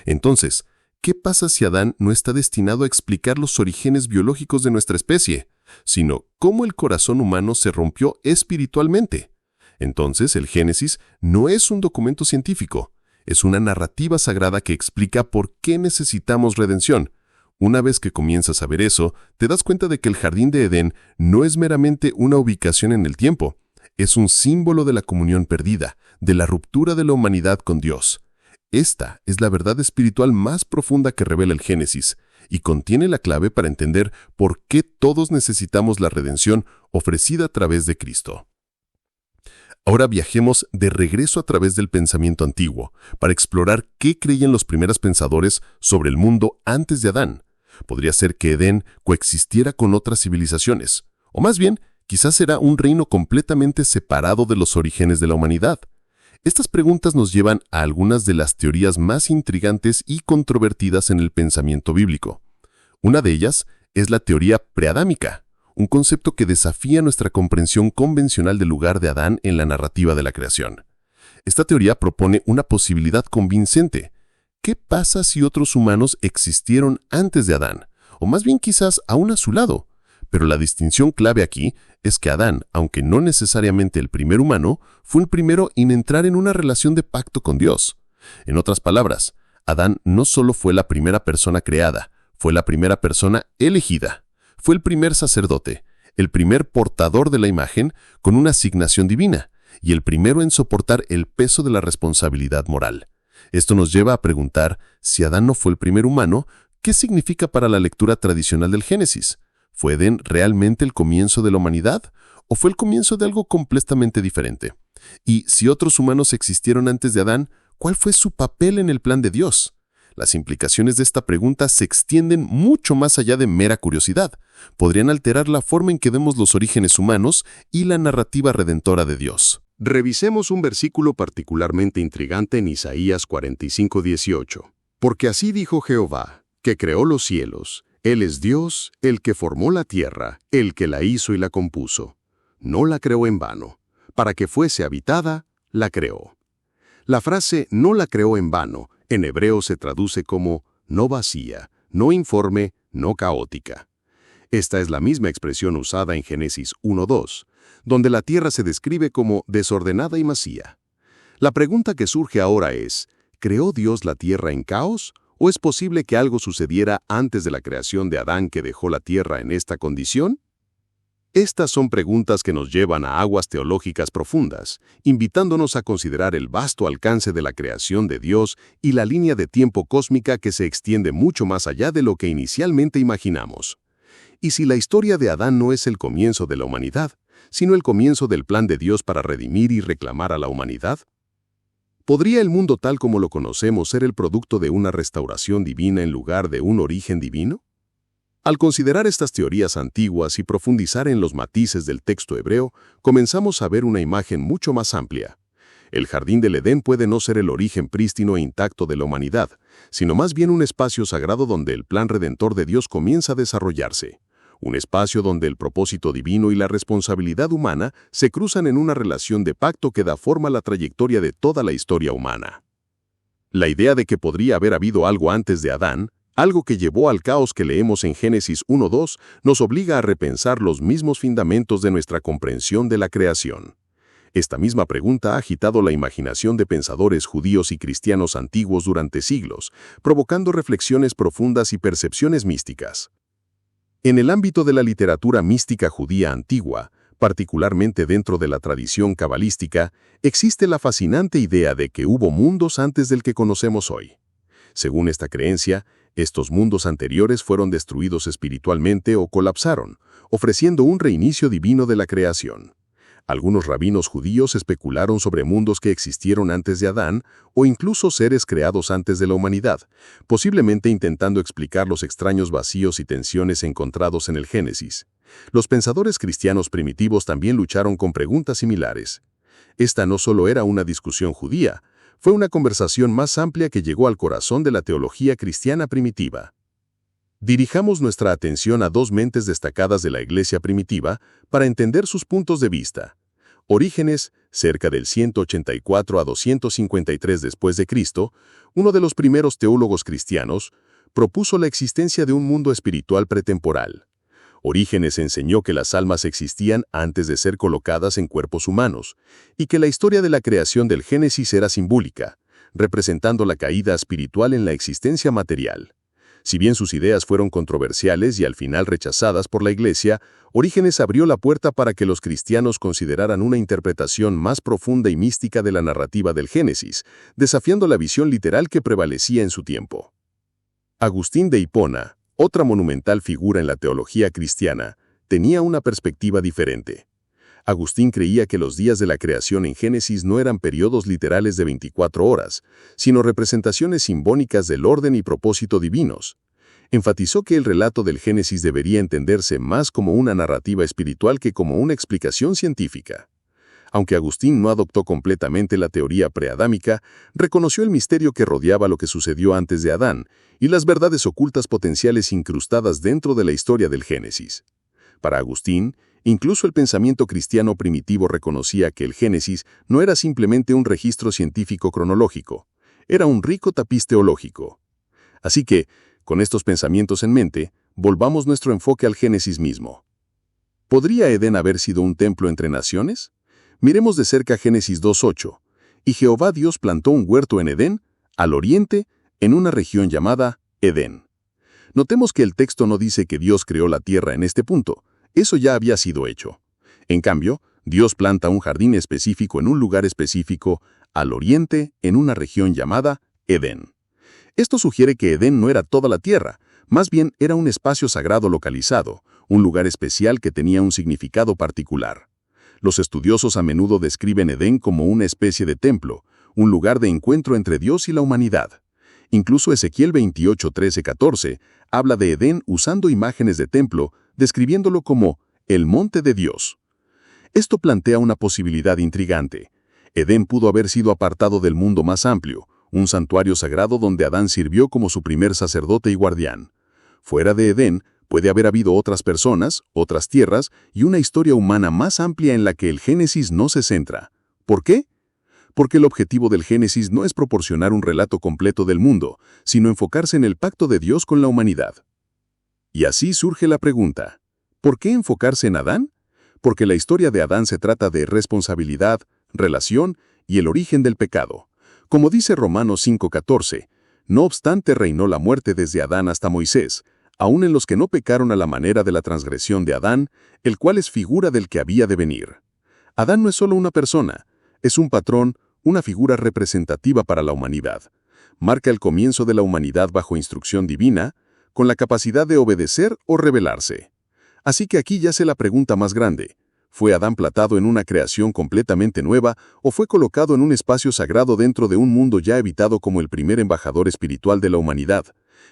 Entonces, ¿qué pasa si Adán no está destinado a explicar los orígenes biológicos de nuestra especie, sino cómo el corazón humano se rompió espiritualmente? Entonces, el Génesis no es un documento científico, es una narrativa sagrada que explica por qué necesitamos redención. Una vez que comienzas a ver eso, te das cuenta de que el jardín de Edén no es meramente una ubicación en el tiempo, es un símbolo de la comunión perdida, de la ruptura de la humanidad con Dios. Esta es la verdad espiritual más profunda que revela el Génesis y contiene la clave para entender por qué todos necesitamos la redención ofrecida a través de Cristo. Ahora viajemos de regreso a través del pensamiento antiguo para explorar qué creían los primeros pensadores sobre el mundo antes de Adán. Podría ser que Edén coexistiera con otras civilizaciones, o más bien, quizás era un reino completamente separado de los orígenes de la humanidad. Estas preguntas nos llevan a algunas de las teorías más intrigantes y controvertidas en el pensamiento bíblico. Una de ellas es la teoría preadámica, un concepto que desafía nuestra comprensión convencional del lugar de Adán en la narrativa de la creación. Esta teoría propone una posibilidad convincente. ¿Qué pasa si otros humanos existieron antes de Adán? O más bien quizás aún a su lado, Pero la distinción clave aquí es que Adán, aunque no necesariamente el primer humano, fue el primero en entrar en una relación de pacto con Dios. En otras palabras, Adán no solo fue la primera persona creada, fue la primera persona elegida. Fue el primer sacerdote, el primer portador de la imagen con una asignación divina y el primero en soportar el peso de la responsabilidad moral. Esto nos lleva a preguntar, si Adán no fue el primer humano, ¿qué significa para la lectura tradicional del Génesis? ¿Fue Edén realmente el comienzo de la humanidad o fue el comienzo de algo completamente diferente? Y si otros humanos existieron antes de Adán, ¿cuál fue su papel en el plan de Dios? Las implicaciones de esta pregunta se extienden mucho más allá de mera curiosidad. Podrían alterar la forma en que vemos los orígenes humanos y la narrativa redentora de Dios. Revisemos un versículo particularmente intrigante en Isaías 45:18. Porque así dijo Jehová, que creó los cielos. Él es Dios, el que formó la tierra, el que la hizo y la compuso. No la creó en vano. Para que fuese habitada, la creó. La frase «no la creó en vano» en hebreo se traduce como «no vacía, no informe, no caótica». Esta es la misma expresión usada en Génesis 1:2, donde la tierra se describe como desordenada y vacía. La pregunta que surge ahora es, ¿creó Dios la tierra en caos? ¿O es posible que algo sucediera antes de la creación de Adán que dejó la tierra en esta condición? Estas son preguntas que nos llevan a aguas teológicas profundas, invitándonos a considerar el vasto alcance de la creación de Dios y la línea de tiempo cósmica que se extiende mucho más allá de lo que inicialmente imaginamos. Y si la historia de Adán no es el comienzo de la humanidad, sino el comienzo del plan de Dios para redimir y reclamar a la humanidad, ¿podría el mundo tal como lo conocemos ser el producto de una restauración divina en lugar de un origen divino? Al considerar estas teorías antiguas y profundizar en los matices del texto hebreo, comenzamos a ver una imagen mucho más amplia. El jardín del Edén puede no ser el origen prístino e intacto de la humanidad, sino más bien un espacio sagrado donde el plan redentor de Dios comienza a desarrollarse. Un espacio donde el propósito divino y la responsabilidad humana se cruzan en una relación de pacto que da forma a la trayectoria de toda la historia humana. La idea de que podría haber habido algo antes de Adán, algo que llevó al caos que leemos en Génesis 1:2, nos obliga a repensar los mismos fundamentos de nuestra comprensión de la creación. Esta misma pregunta ha agitado la imaginación de pensadores judíos y cristianos antiguos durante siglos, provocando reflexiones profundas y percepciones místicas. En el ámbito de la literatura mística judía antigua, particularmente dentro de la tradición cabalística, existe la fascinante idea de que hubo mundos antes del que conocemos hoy. Según esta creencia, estos mundos anteriores fueron destruidos espiritualmente o colapsaron, ofreciendo un reinicio divino de la creación. Algunos rabinos judíos especularon sobre mundos que existieron antes de Adán o incluso seres creados antes de la humanidad, posiblemente intentando explicar los extraños vacíos y tensiones encontrados en el Génesis. Los pensadores cristianos primitivos también lucharon con preguntas similares. Esta no solo era una discusión judía, fue una conversación más amplia que llegó al corazón de la teología cristiana primitiva. Dirijamos nuestra atención a dos mentes destacadas de la Iglesia primitiva para entender sus puntos de vista. Orígenes, cerca del 184 a 253 después de Cristo, uno de los primeros teólogos cristianos, propuso la existencia de un mundo espiritual pretemporal. Orígenes enseñó que las almas existían antes de ser colocadas en cuerpos humanos, y que la historia de la creación del Génesis era simbólica, representando la caída espiritual en la existencia material. Si bien sus ideas fueron controversiales y al final rechazadas por la Iglesia, Orígenes abrió la puerta para que los cristianos consideraran una interpretación más profunda y mística de la narrativa del Génesis, desafiando la visión literal que prevalecía en su tiempo. Agustín de Hipona, otra monumental figura en la teología cristiana, tenía una perspectiva diferente. Agustín creía que los días de la creación en Génesis no eran periodos literales de 24 horas, sino representaciones simbólicas del orden y propósito divinos. Enfatizó que el relato del Génesis debería entenderse más como una narrativa espiritual que como una explicación científica. Aunque Agustín no adoptó completamente la teoría preadámica, reconoció el misterio que rodeaba lo que sucedió antes de Adán y las verdades ocultas potenciales incrustadas dentro de la historia del Génesis. Para Agustín, incluso el pensamiento cristiano primitivo reconocía que el Génesis no era simplemente un registro científico cronológico, era un rico tapiz teológico. Así que, con estos pensamientos en mente, volvamos nuestro enfoque al Génesis mismo. ¿Podría Edén haber sido un templo entre naciones? Miremos de cerca Génesis 2:8. Y Jehová Dios plantó un huerto en Edén, al oriente, en una región llamada Edén. Notemos que el texto no dice que Dios creó la tierra en este punto. Eso ya había sido hecho. En cambio, Dios planta un jardín específico en un lugar específico, al oriente, en una región llamada Edén. Esto sugiere que Edén no era toda la tierra, más bien era un espacio sagrado localizado, un lugar especial que tenía un significado particular. Los estudiosos a menudo describen Edén como una especie de templo, un lugar de encuentro entre Dios y la humanidad. Incluso Ezequiel 28:13-14 habla de Edén usando imágenes de templo, describiéndolo como el monte de Dios. Esto plantea una posibilidad intrigante. Edén pudo haber sido apartado del mundo más amplio, un santuario sagrado donde Adán sirvió como su primer sacerdote y guardián. Fuera de Edén, puede haber habido otras personas, otras tierras y una historia humana más amplia en la que el Génesis no se centra. ¿Por qué? Porque el objetivo del Génesis no es proporcionar un relato completo del mundo, sino enfocarse en el pacto de Dios con la humanidad. Y así surge la pregunta, ¿por qué enfocarse en Adán? Porque la historia de Adán se trata de responsabilidad, relación y el origen del pecado. Como dice Romanos 5:14, no obstante reinó la muerte desde Adán hasta Moisés, aun en los que no pecaron a la manera de la transgresión de Adán, el cual es figura del que había de venir. Adán no es solo una persona, es un patrón, una figura representativa para la humanidad. Marca el comienzo de la humanidad bajo instrucción divina, con la capacidad de obedecer o rebelarse. Así que aquí yace la pregunta más grande. ¿Fue Adán plantado en una creación completamente nueva o fue colocado en un espacio sagrado dentro de un mundo ya evitado como el primer embajador espiritual de la humanidad?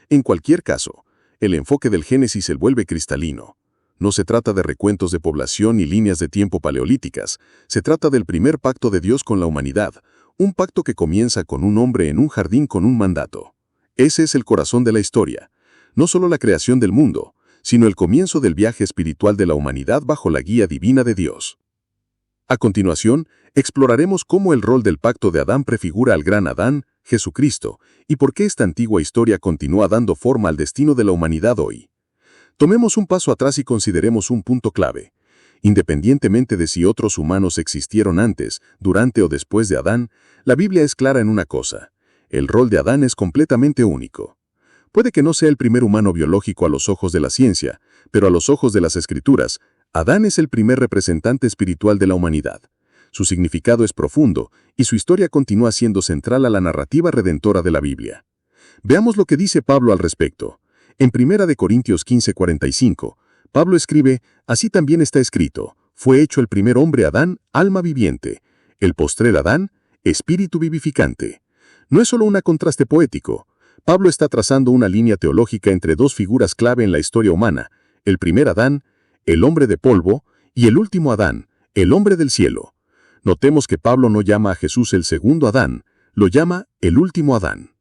En cualquier caso, el enfoque del Génesis se vuelve cristalino. No se trata de recuentos de población ni líneas de tiempo paleolíticas, se trata del primer pacto de Dios con la humanidad, un pacto que comienza con un hombre en un jardín con un mandato. Ese es el corazón de la historia, no solo la creación del mundo, sino el comienzo del viaje espiritual de la humanidad bajo la guía divina de Dios. A continuación, exploraremos cómo el rol del pacto de Adán prefigura al gran Adán, Jesucristo, y por qué esta antigua historia continúa dando forma al destino de la humanidad hoy. Tomemos un paso atrás y consideremos un punto clave. Independientemente de si otros humanos existieron antes, durante o después de Adán, la Biblia es clara en una cosa. El rol de Adán es completamente único. Puede que no sea el primer humano biológico a los ojos de la ciencia, pero a los ojos de las Escrituras, Adán es el primer representante espiritual de la humanidad. Su significado es profundo, y su historia continúa siendo central a la narrativa redentora de la Biblia. Veamos lo que dice Pablo al respecto. En 1 Corintios 15:45, Pablo escribe, así también está escrito, fue hecho el primer hombre Adán, alma viviente, el postrer Adán, espíritu vivificante. No es solo un contraste poético. Pablo está trazando una línea teológica entre dos figuras clave en la historia humana, el primer Adán, el hombre de polvo, y el último Adán, el hombre del cielo. Notemos que Pablo no llama a Jesús el segundo Adán, lo llama el último Adán.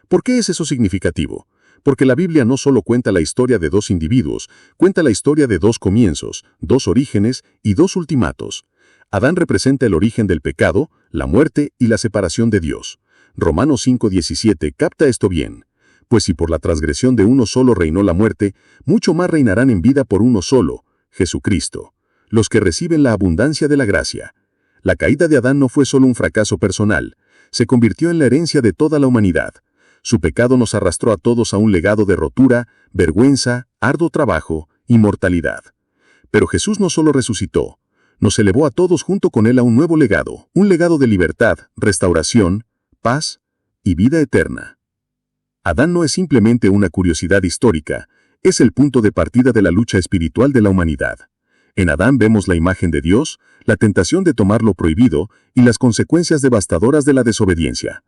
¿Por qué es eso significativo? Porque la Biblia no solo cuenta la historia de dos individuos, cuenta la historia de dos comienzos, dos orígenes y dos ultimatos. Adán representa el origen del pecado, la muerte y la separación de Dios. Romanos 5:17 capta esto bien. Pues si por la transgresión de uno solo reinó la muerte, mucho más reinarán en vida por uno solo, Jesucristo, los que reciben la abundancia de la gracia. La caída de Adán no fue solo un fracaso personal, se convirtió en la herencia de toda la humanidad. Su pecado nos arrastró a todos a un legado de rotura, vergüenza, arduo trabajo y mortalidad. Pero Jesús no solo resucitó, nos elevó a todos junto con él a un nuevo legado, un legado de libertad, restauración, paz y vida eterna. Adán no es simplemente una curiosidad histórica, es el punto de partida de la lucha espiritual de la humanidad. En Adán vemos la imagen de Dios, la tentación de tomar lo prohibido y las consecuencias devastadoras de la desobediencia.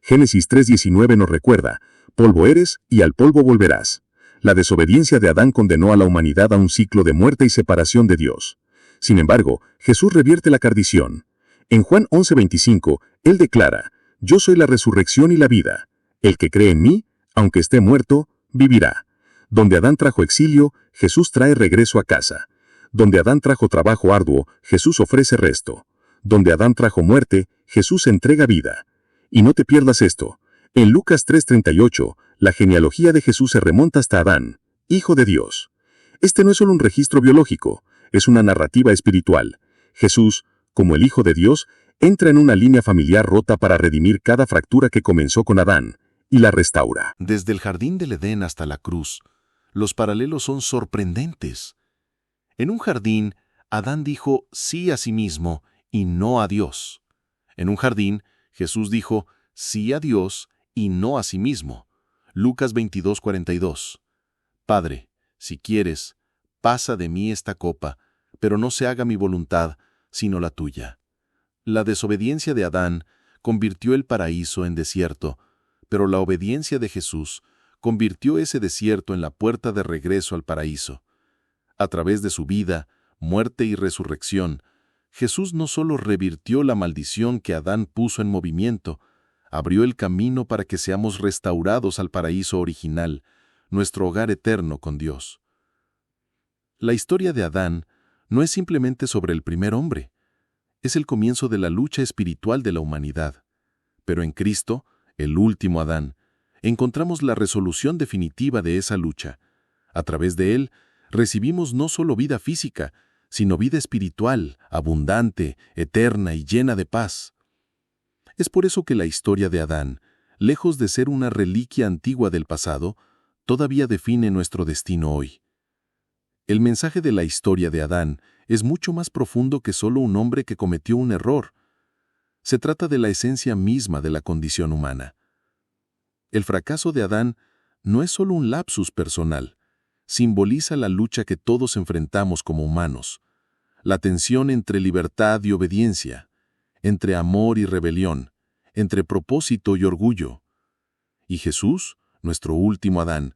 Génesis 3:19 nos recuerda, polvo eres y al polvo volverás. La desobediencia de Adán condenó a la humanidad a un ciclo de muerte y separación de Dios. Sin embargo, Jesús revierte la maldición. En Juan 11:25, Él declara, yo soy la resurrección y la vida. El que cree en mí, aunque esté muerto, vivirá. Donde Adán trajo exilio, Jesús trae regreso a casa. Donde Adán trajo trabajo arduo, Jesús ofrece resto. Donde Adán trajo muerte, Jesús entrega vida. Y no te pierdas esto. En Lucas 3:38, la genealogía de Jesús se remonta hasta Adán, hijo de Dios. Este no es solo un registro biológico, es una narrativa espiritual. Jesús, como el Hijo de Dios, entra en una línea familiar rota para redimir cada fractura que comenzó con Adán, y la restaura. Desde el jardín del Edén hasta la cruz, los paralelos son sorprendentes. En un jardín, Adán dijo sí a sí mismo y no a Dios. En un jardín, Jesús dijo sí a Dios y no a sí mismo. Lucas 22:42. Padre, si quieres, pasa de mí esta copa, pero no se haga mi voluntad, sino la tuya. La desobediencia de Adán convirtió el paraíso en desierto, pero la obediencia de Jesús convirtió ese desierto en la puerta de regreso al paraíso. A través de su vida, muerte y resurrección, Jesús no solo revirtió la maldición que Adán puso en movimiento, abrió el camino para que seamos restaurados al paraíso original, nuestro hogar eterno con Dios. La historia de Adán no es simplemente sobre el primer hombre, es el comienzo de la lucha espiritual de la humanidad. Pero en Cristo, el último Adán, encontramos la resolución definitiva de esa lucha. A través de él, recibimos no solo vida física, sino vida espiritual, abundante, eterna y llena de paz. Es por eso que la historia de Adán, lejos de ser una reliquia antigua del pasado, todavía define nuestro destino hoy. El mensaje de la historia de Adán es mucho más profundo que solo un hombre que cometió un error. Se trata de la esencia misma de la condición humana. El fracaso de Adán no es solo un lapsus personal, simboliza la lucha que todos enfrentamos como humanos, la tensión entre libertad y obediencia, entre amor y rebelión, entre propósito y orgullo. Y Jesús, nuestro último Adán,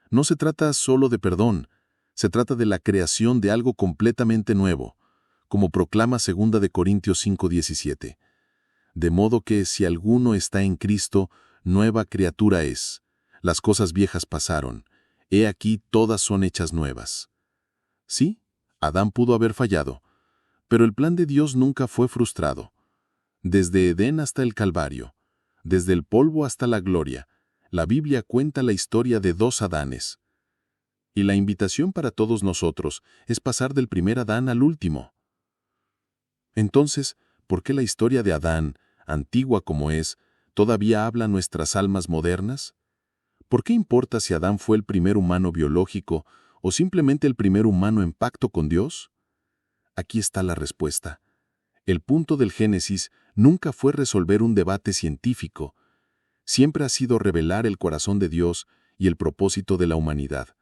no se trata solo de perdón, se trata de la creación de algo completamente nuevo, como proclama 2 Corintios 5:17. De modo que si alguno está en Cristo, nueva criatura es. Las cosas viejas pasaron, he aquí todas son hechas nuevas. Sí, Adán pudo haber fallado, pero el plan de Dios nunca fue frustrado. Desde Edén hasta el Calvario, desde el polvo hasta la gloria, la Biblia cuenta la historia de dos Adanes. Y la invitación para todos nosotros es pasar del primer Adán al último. Entonces, ¿por qué la historia de Adán, antigua como es, todavía habla a nuestras almas modernas? ¿Por qué importa si Adán fue el primer humano biológico o simplemente el primer humano en pacto con Dios? Aquí está la respuesta. El punto del Génesis nunca fue resolver un debate científico. Siempre ha sido revelar el corazón de Dios y el propósito de la humanidad.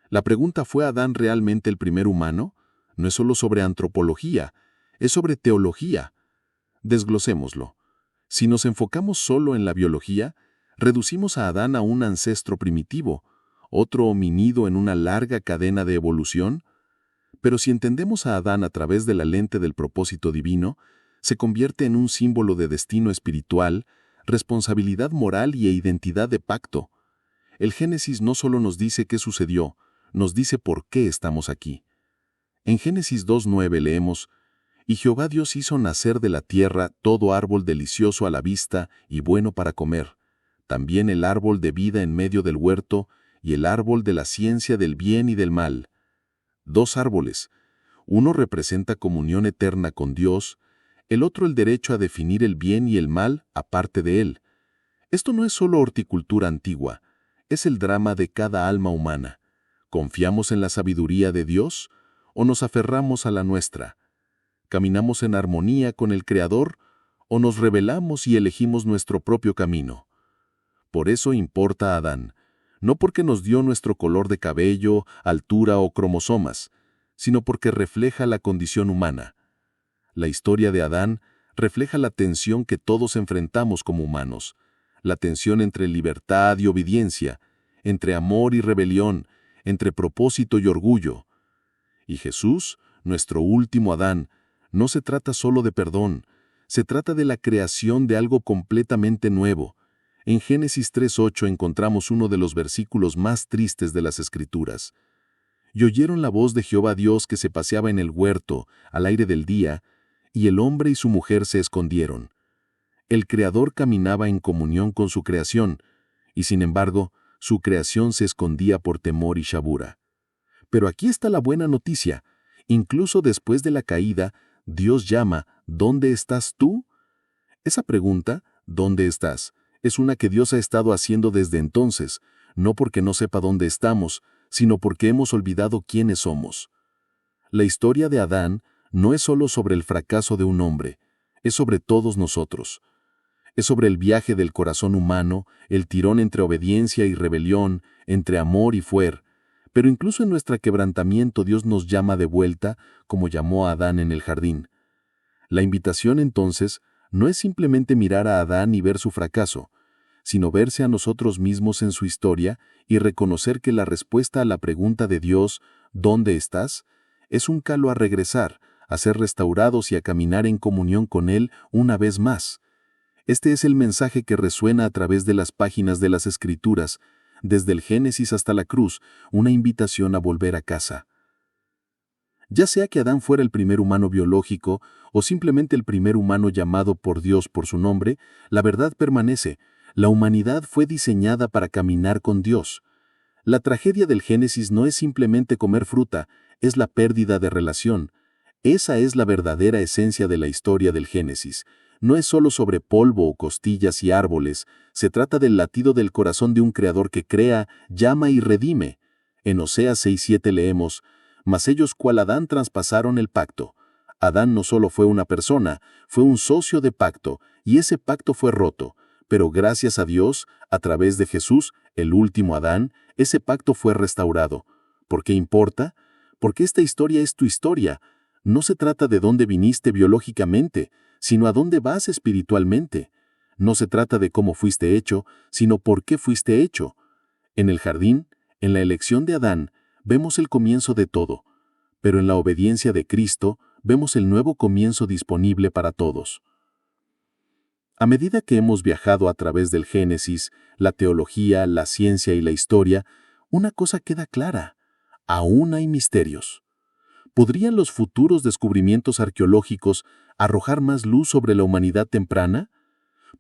La pregunta ¿fue Adán realmente el primer humano? No es solo sobre antropología, es sobre teología. Desglosémoslo. Si nos enfocamos solo en la biología, reducimos a Adán a un ancestro primitivo, otro homínido en una larga cadena de evolución. Pero si entendemos a Adán a través de la lente del propósito divino, se convierte en un símbolo de destino espiritual, responsabilidad moral y identidad de pacto. El Génesis no solo nos dice qué sucedió, nos dice por qué estamos aquí. En Génesis 2:9 leemos: «Y Jehová Dios hizo nacer de la tierra todo árbol delicioso a la vista y bueno para comer, también el árbol de vida en medio del huerto y el árbol de la ciencia del bien y del mal». Dos árboles. Uno representa comunión eterna con Dios, el otro el derecho a definir el bien y el mal aparte de él. Esto no es solo horticultura antigua, es el drama de cada alma humana. ¿Confiamos en la sabiduría de Dios o nos aferramos a la nuestra? ¿Caminamos en armonía con el Creador o nos rebelamos y elegimos nuestro propio camino? Por eso importa a Adán, no porque nos dio nuestro color de cabello, altura o cromosomas, sino porque refleja la condición humana. La historia de Adán refleja la tensión que todos enfrentamos como humanos, la tensión entre libertad y obediencia, entre amor y rebelión, entre propósito y orgullo. Y Jesús, nuestro último Adán, no se trata solo de perdón, se trata de la creación de algo completamente nuevo. En Génesis 3:8 encontramos uno de los versículos más tristes de las Escrituras. «Y oyeron la voz de Jehová Dios que se paseaba en el huerto, al aire del día, y el hombre y su mujer se escondieron». El Creador caminaba en comunión con su creación, y sin embargo, su creación se escondía por temor y shabura. Pero aquí está la buena noticia. Incluso después de la caída, Dios llama, ¿dónde estás tú? Esa pregunta, ¿dónde estás?, es una que Dios ha estado haciendo desde entonces, no porque no sepa dónde estamos, sino porque hemos olvidado quiénes somos. La historia de Adán no es solo sobre el fracaso de un hombre, es sobre todos nosotros. Es sobre el viaje del corazón humano, el tirón entre obediencia y rebelión, entre amor y fuer. Pero incluso en nuestro quebrantamiento Dios nos llama de vuelta, como llamó a Adán en el jardín. La invitación entonces no es simplemente mirar a Adán y ver su fracaso, sino verse a nosotros mismos en su historia y reconocer que la respuesta a la pregunta de Dios, ¿dónde estás?, es un calo a regresar, a ser restaurados y a caminar en comunión con Él una vez más. Este es el mensaje que resuena a través de las páginas de las Escrituras, desde el Génesis hasta la cruz, una invitación a volver a casa. Ya sea que Adán fuera el primer humano biológico o simplemente el primer humano llamado por Dios por su nombre, la verdad permanece. La humanidad fue diseñada para caminar con Dios. La tragedia del Génesis no es simplemente comer fruta, es la pérdida de relación. Esa es la verdadera esencia de la historia del Génesis. No es solo sobre polvo o costillas y árboles, se trata del latido del corazón de un creador que crea, llama y redime. En Oseas 6:7 leemos, «Mas ellos cual Adán traspasaron el pacto». Adán no solo fue una persona, fue un socio de pacto, y ese pacto fue roto. Pero gracias a Dios, a través de Jesús, el último Adán, ese pacto fue restaurado. ¿Por qué importa? Porque esta historia es tu historia. No se trata de dónde viniste biológicamente, sino a dónde vas espiritualmente. No se trata de cómo fuiste hecho, sino por qué fuiste hecho. En el jardín, en la elección de Adán, vemos el comienzo de todo, pero en la obediencia de Cristo vemos el nuevo comienzo disponible para todos. A medida que hemos viajado a través del Génesis, la teología, la ciencia y la historia, una cosa queda clara: aún hay misterios. ¿Podrían los futuros descubrimientos arqueológicos arrojar más luz sobre la humanidad temprana?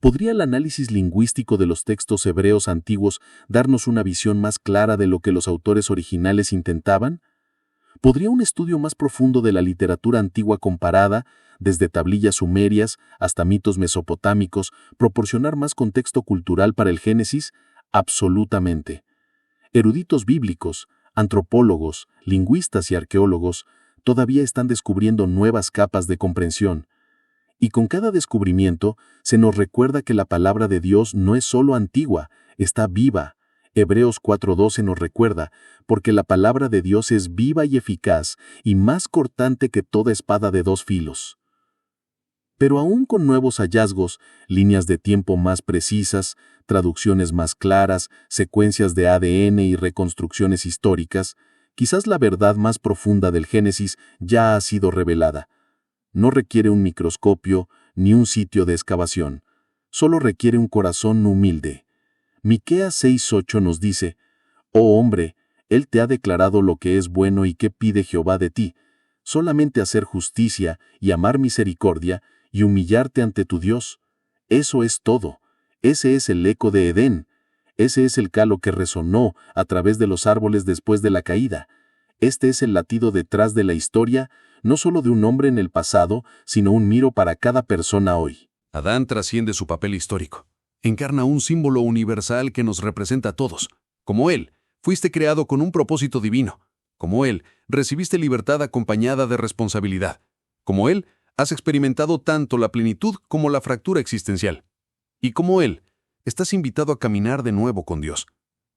¿Podría el análisis lingüístico de los textos hebreos antiguos darnos una visión más clara de lo que los autores originales intentaban? ¿Podría un estudio más profundo de la literatura antigua comparada, desde tablillas sumerias hasta mitos mesopotámicos, proporcionar más contexto cultural para el Génesis? Absolutamente. Eruditos bíblicos, antropólogos, lingüistas y arqueólogos todavía están descubriendo nuevas capas de comprensión. Y con cada descubrimiento se nos recuerda que la palabra de Dios no es solo antigua, está viva. Hebreos 4:12 nos recuerda, porque la palabra de Dios es viva y eficaz y más cortante que toda espada de dos filos. Pero aún con nuevos hallazgos, líneas de tiempo más precisas, traducciones más claras, secuencias de ADN y reconstrucciones históricas, quizás la verdad más profunda del Génesis ya ha sido revelada. No requiere un microscopio ni un sitio de excavación, solo requiere un corazón humilde. Miqueas 6:8 nos dice, «Oh hombre, Él te ha declarado lo que es bueno y qué pide Jehová de ti, solamente hacer justicia y amar misericordia y humillarte ante tu Dios. Eso es todo. Ese es el eco de Edén. Ese es el calo que resonó a través de los árboles después de la caída. Este es el latido detrás de la historia, no solo de un hombre en el pasado, sino un miro para cada persona hoy». Adán trasciende su papel histórico. Encarna un símbolo universal que nos representa a todos. Como él, fuiste creado con un propósito divino. Como él, recibiste libertad acompañada de responsabilidad. Como él, has experimentado tanto la plenitud como la fractura existencial. Y como él, estás invitado a caminar de nuevo con Dios.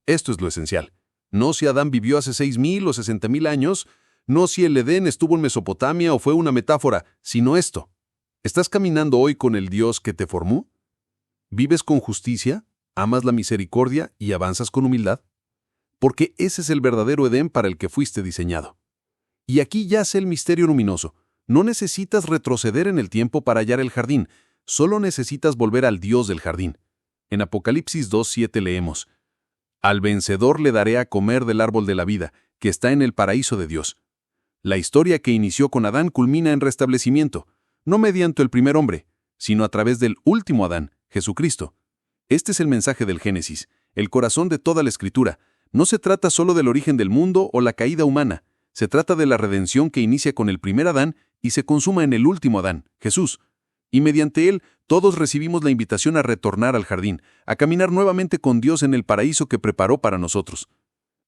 Esto es lo esencial. No si Adán vivió hace 6,000 o 60,000 años, no si el Edén estuvo en Mesopotamia o fue una metáfora, sino esto. ¿Estás caminando hoy con el Dios que te formó? ¿Vives con justicia, amas la misericordia y avanzas con humildad? Porque ese es el verdadero Edén para el que fuiste diseñado. Y aquí yace el misterio luminoso. No necesitas retroceder en el tiempo para hallar el jardín, solo necesitas volver al Dios del jardín. En Apocalipsis 2:7 leemos, «Al vencedor le daré a comer del árbol de la vida, que está en el paraíso de Dios». La historia que inició con Adán culmina en restablecimiento, no mediante el primer hombre, sino a través del último Adán, Jesucristo. Este es el mensaje del Génesis, el corazón de toda la Escritura. No se trata solo del origen del mundo o la caída humana, Se trata de la redención que inicia con el primer Adán y se consuma en el último Adán, Jesús. Y mediante él, todos recibimos la invitación a retornar al jardín, a caminar nuevamente con Dios en el paraíso que preparó para nosotros.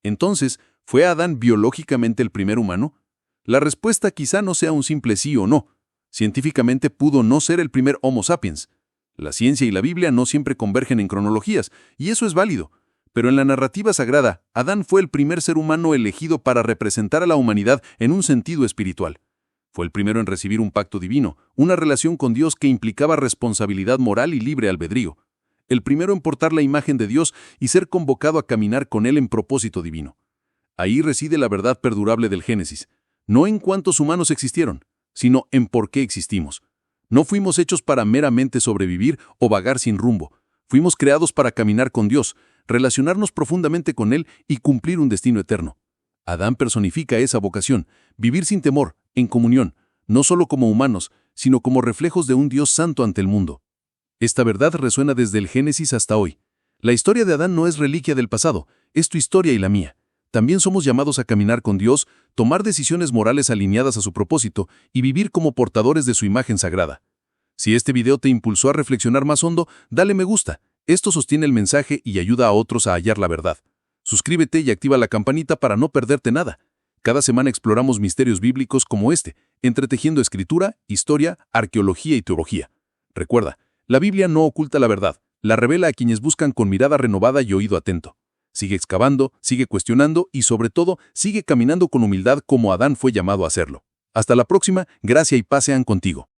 Entonces, ¿fue Adán biológicamente el primer humano? La respuesta quizá no sea un simple sí o no. Científicamente pudo no ser el primer Homo sapiens. La ciencia y la Biblia no siempre convergen en cronologías, y eso es válido. Pero en la narrativa sagrada, Adán fue el primer ser humano elegido para representar a la humanidad en un sentido espiritual. Fue el primero en recibir un pacto divino, una relación con Dios que implicaba responsabilidad moral y libre albedrío. El primero en portar la imagen de Dios y ser convocado a caminar con Él en propósito divino. Ahí reside la verdad perdurable del Génesis, no en cuántos humanos existieron, sino en por qué existimos. No fuimos hechos para meramente sobrevivir o vagar sin rumbo. Fuimos creados para caminar con Dios, relacionarnos profundamente con Él y cumplir un destino eterno. Adán personifica esa vocación, vivir sin temor, en comunión, no solo como humanos, sino como reflejos de un Dios santo ante el mundo. Esta verdad resuena desde el Génesis hasta hoy. La historia de Adán no es reliquia del pasado, es tu historia y la mía. También somos llamados a caminar con Dios, tomar decisiones morales alineadas a su propósito y vivir como portadores de su imagen sagrada. Si este video te impulsó a reflexionar más hondo, dale me gusta. Esto sostiene el mensaje y ayuda a otros a hallar la verdad. Suscríbete y activa la campanita para no perderte nada. Cada semana exploramos misterios bíblicos como este, entretejiendo escritura, historia, arqueología y teología. Recuerda, la Biblia no oculta la verdad, la revela a quienes buscan con mirada renovada y oído atento. Sigue excavando, sigue cuestionando y sobre todo, sigue caminando con humildad como Adán fue llamado a hacerlo. Hasta la próxima, gracia y paz sean contigo.